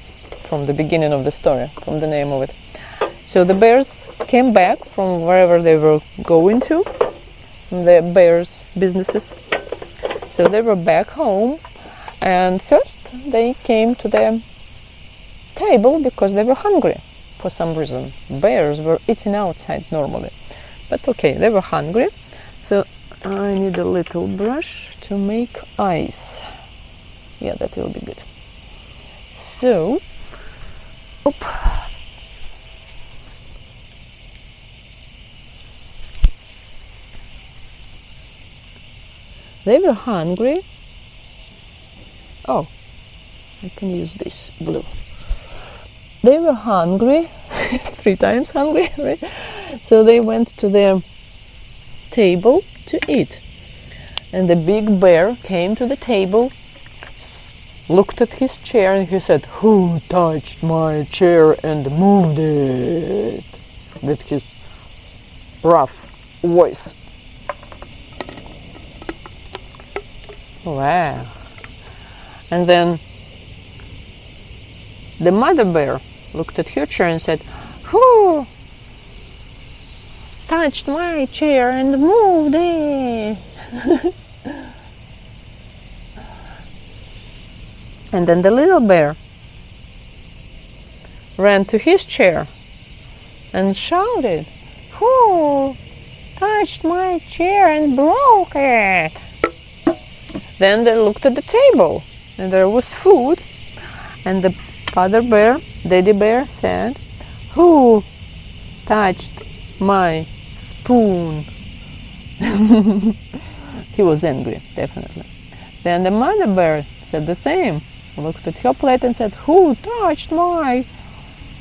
from the beginning of the story, from the name of it. So the bears came back from wherever they were going to, the bears' businesses. So they were back home, and first they came to the table because they were hungry for some reason. Bears were eating outside normally, but okay, they were hungry. So I need a little brush to make ice. Yeah, that will be good. So, they were hungry. Oh, I can use this blue. They were hungry, 3 times hungry, right? So they went to their table to eat. And the big bear came to the table, looked at his chair, and he said, "Who touched my chair and moved it?" With his rough voice. Wow. And then the mother bear looked at her chair and said, "Who touched my chair and moved it?" And then the little bear ran to his chair and shouted, "Who touched touched my chair and broke it? Then they looked at the table, and there was food. And the father bear, daddy bear, said, who touched my spoon? He was angry, definitely. Then the mother bear said the same, looked at her plate and said, who touched my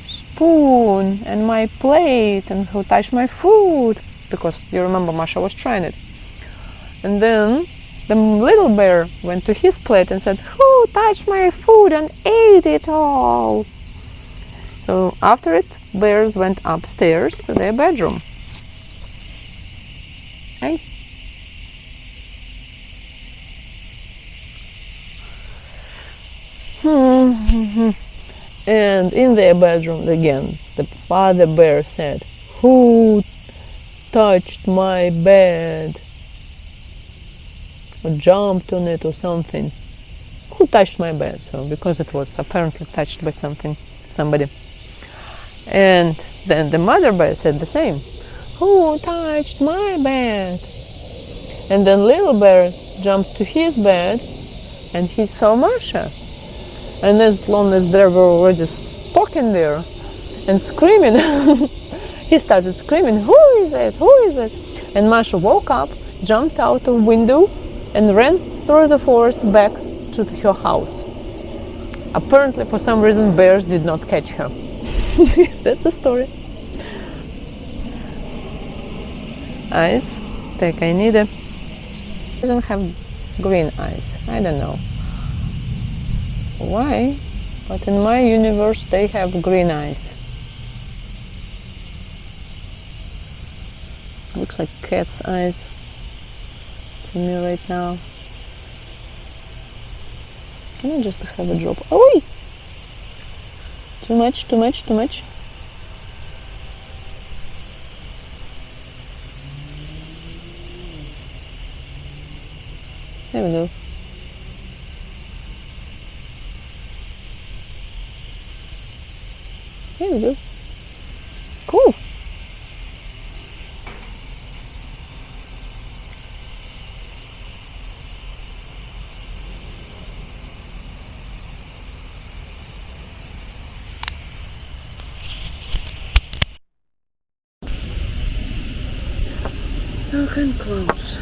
spoon and my plate, and who touched my food? Because you remember Masha was trying it. And then the little bear went to his plate and said, who touched my food and ate it all? So after it, bears went upstairs to their bedroom. Hey. And in their bedroom again, the father bear said, who touched my bed? Or jumped on it or something. Who touched my bed? So because it was apparently touched by somebody. And then the mother bear said the same. Who touched my bed? And then little bear jumped to his bed and he saw Masha. And as long as they were already talking there and screaming, he started screaming, who is it? Who is it? And Masha woke up, jumped out of window and ran through the forest back to her house. Apparently, for some reason, bears did not catch her. That's the story. Eyes. Так, I need a... doesn't have green eyes. I don't know why, but in my universe they have green eyes. Looks like cat's eyes to me right now. Can I just have a drop? Oh! Too much, too much, too much. There we go. There we go. Cool. Milk and clouds.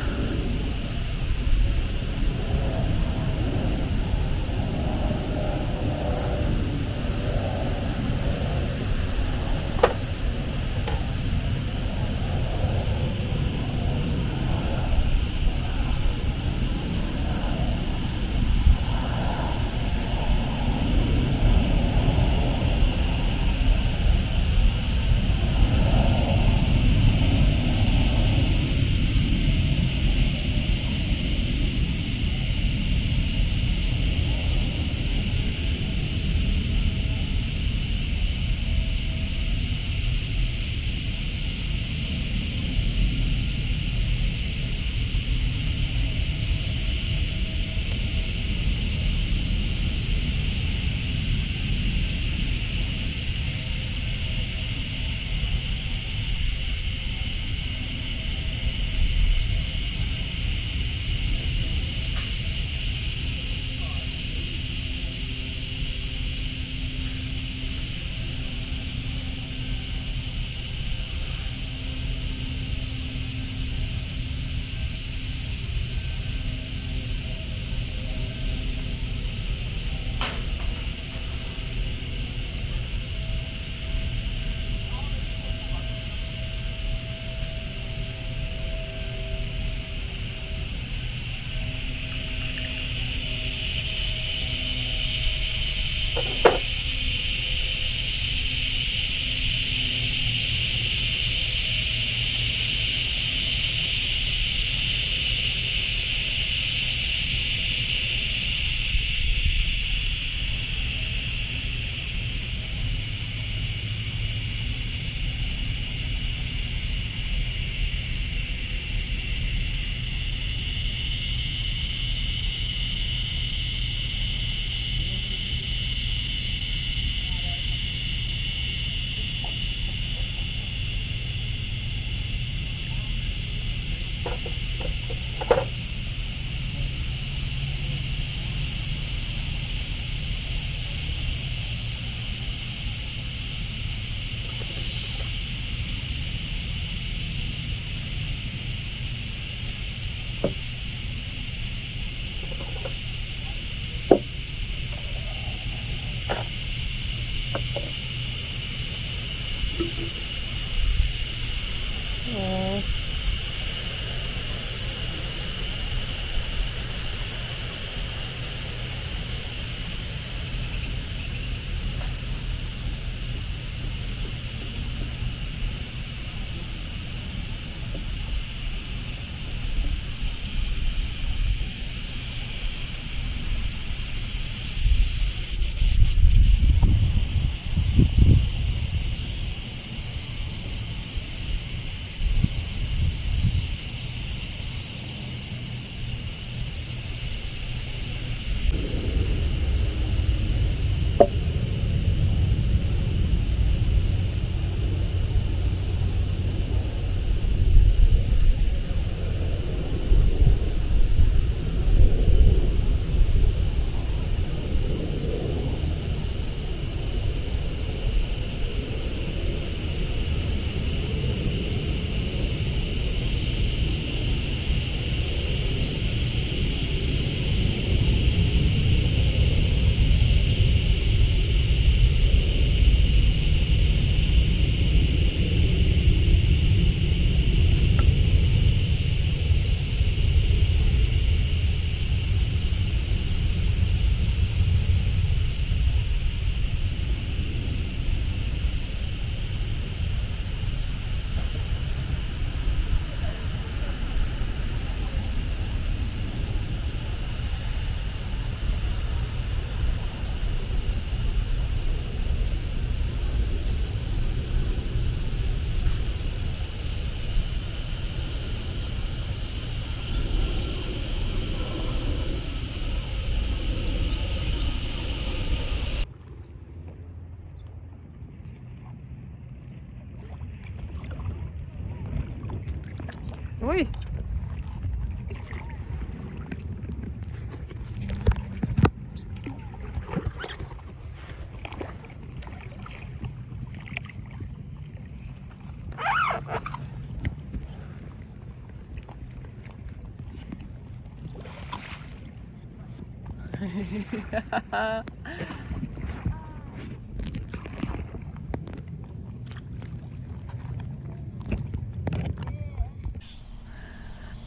Oi!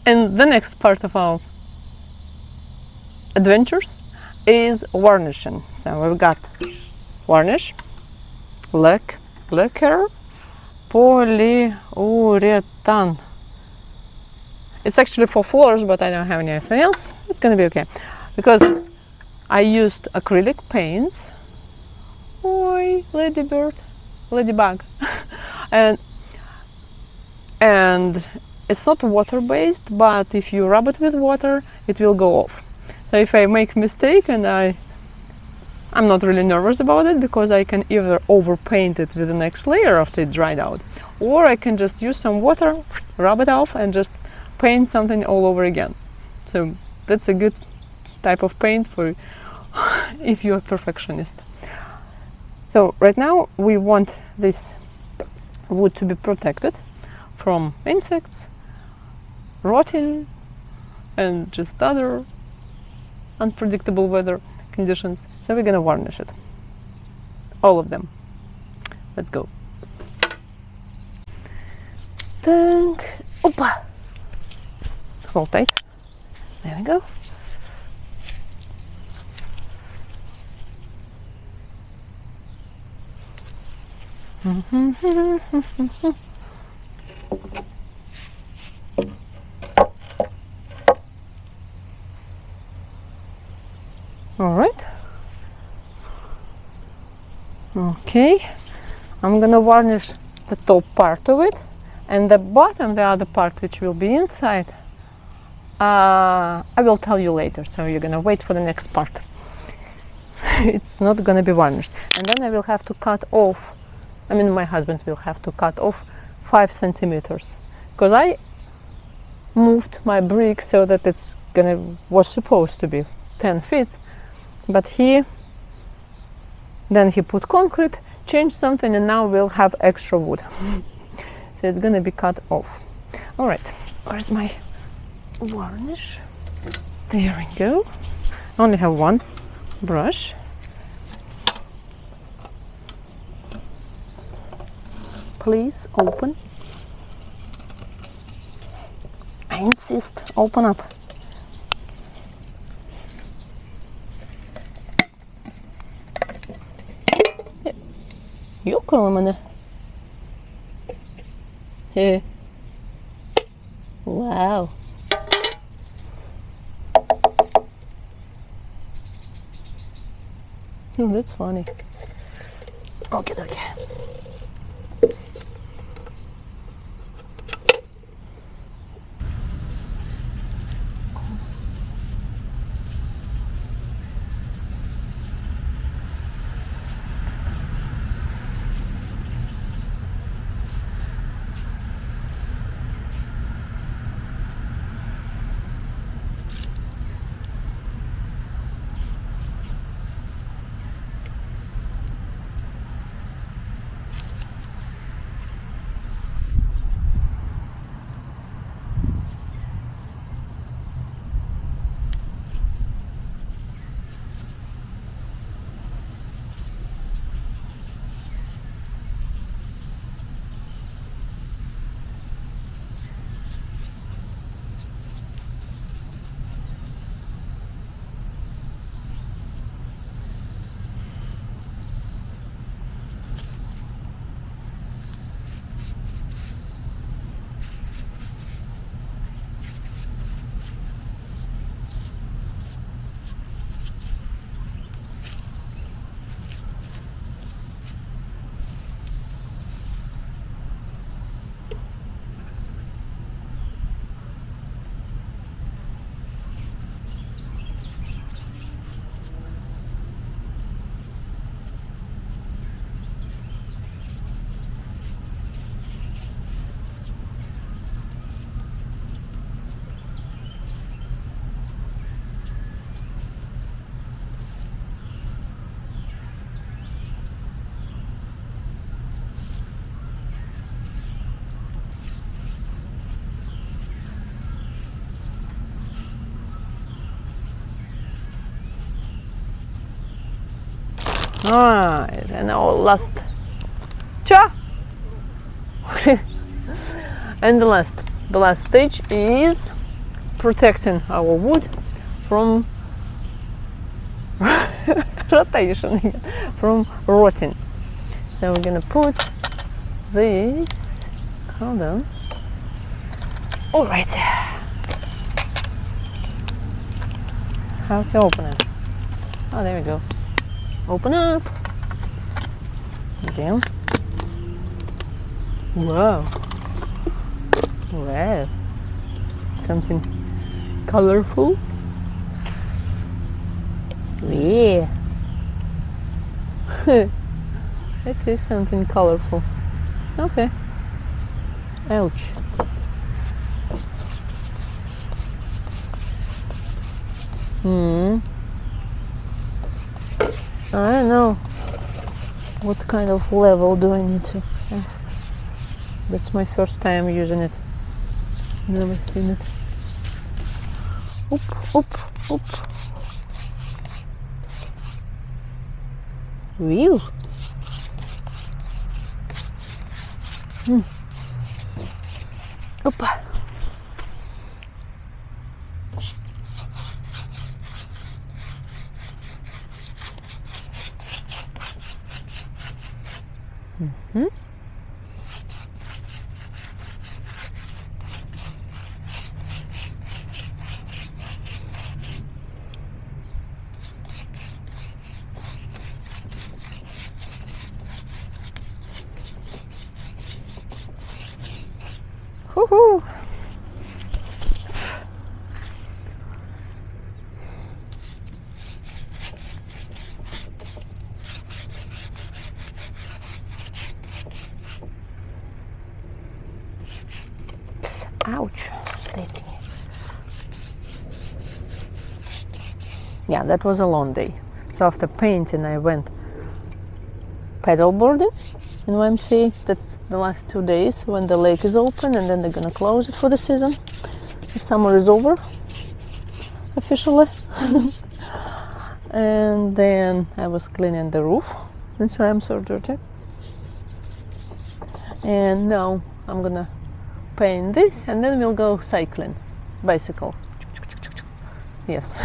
And the next part of our adventures is varnishing. So we've got varnish, lacquer, polyurethane. It's actually for floors, but I don't have anything else. It's gonna be okay because I used acrylic paints. Oi, ladybird, ladybug, and it's not water-based, but if you rub it with water, it will go off. So if I make a mistake, and I'm not really nervous about it because I can either overpaint it with the next layer after it dried out, or I can just use some water, rub it off, and just paint something all over again. So that's a good type of paint for if you're a perfectionist. So right now we want this wood to be protected from insects, rotting, and just other unpredictable weather conditions. So we're gonna varnish it, all of them. Let's go. Tank. Opa. Hold tight. There we go. All right. Okay. I'm gonna varnish the top part of it, and the bottom, the other part which will be inside, I will tell you later, so you're gonna wait for the next part. It's not gonna be varnished. And then I will have to cut off, my husband will have to cut off 5 centimeters, because moved my brick so that it's was supposed to be 10 feet, but then he put concrete, changed something, and now we'll have extra wood. So it's gonna be cut off. All right, where's my varnish? There we go. I only have one brush. Please open. I insist, open up. Йокала мене. Wow. Oh, that's funny. Okay. Alright, and our last and the last stage is protecting our wood from rotation, from rotting. So we're gonna put this, hold on. Alright, how to open it? Oh, there we go. Open up. Again. Wow. Wow. Something colorful. Yeah. It is something colorful. Okay. Ouch. I don't know what kind of level do I need to. That's my first time using it. Never seen it. Oop. Wheel. Opa. Woohoo! Ouch, sticky. Yeah, that was a long day. So after painting, I went paddleboarding in YMCA. That's the last 2 days when the lake is open, and then they're gonna close it for the season. The summer is over officially. And then I was cleaning the roof. That's why I'm so dirty. And now I'm gonna paint this, and then we'll go cycling, bicycle. Yes.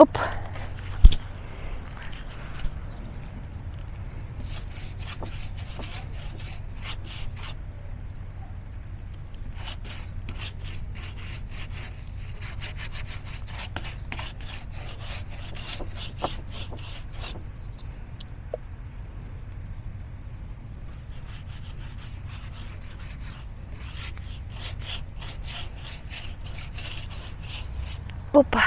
Up. Opa.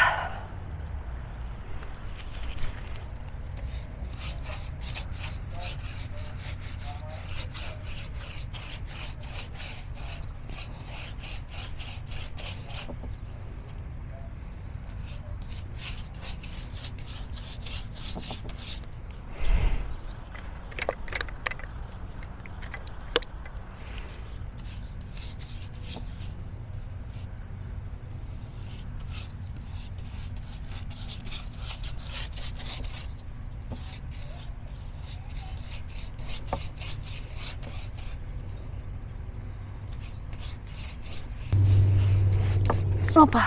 Opa.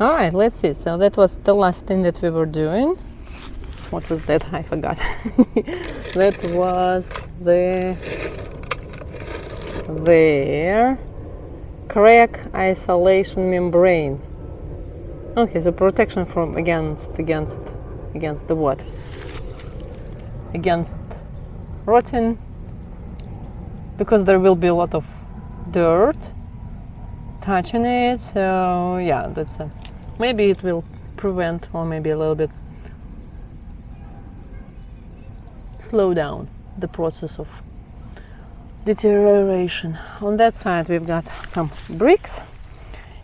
All right, let's see. So that was the last thing that we were doing. What was that? I forgot. That was the crack isolation membrane. Okay, so protection from against the what? Against rotting, because there will be a lot of dirt touching it. So yeah, that's maybe it will prevent, or maybe a little bit slow down the process of deterioration. On that side we've got some bricks.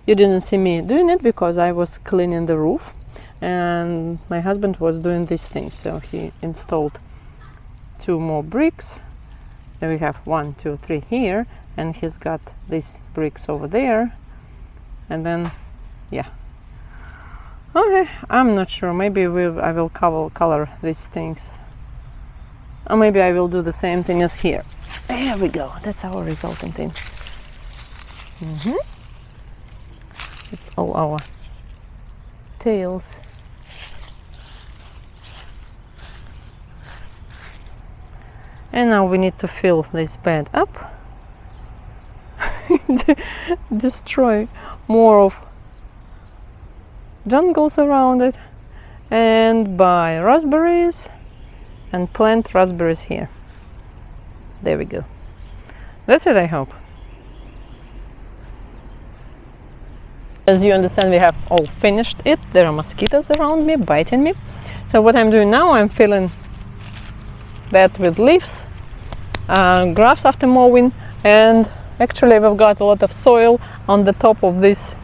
You didn't see me doing it because I was cleaning the roof and my husband was doing these things, so he installed 2 more bricks. Then we have 1, 2, 3 here, and he's got these bricks over there, and then yeah. Okay, I'm not sure, maybe I will color these things, or maybe I will do the same thing as here. There we go, that's our resulting thing. It's all our tails. And now we need to fill this bed up. Destroy more of jungles around it, and buy raspberries and plant raspberries here. There we go. That's it, I hope. As you understand, we have all finished it. There are mosquitoes around me biting me. So what I'm doing now, I'm filling that with leaves, grass after mowing, and actually we've got a lot of soil on the top of this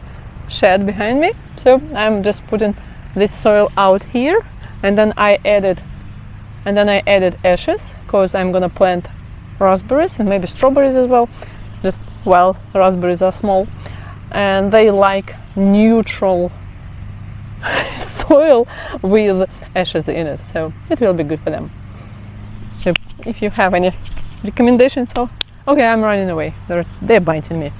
shed behind me. So I'm just putting this soil out here, and then I added ashes because I'm gonna plant raspberries and maybe strawberries as well. Just, well, raspberries are small and they like neutral soil with ashes in it, so it will be good for them. So if you have any recommendations, okay, I'm running away, they're biting me.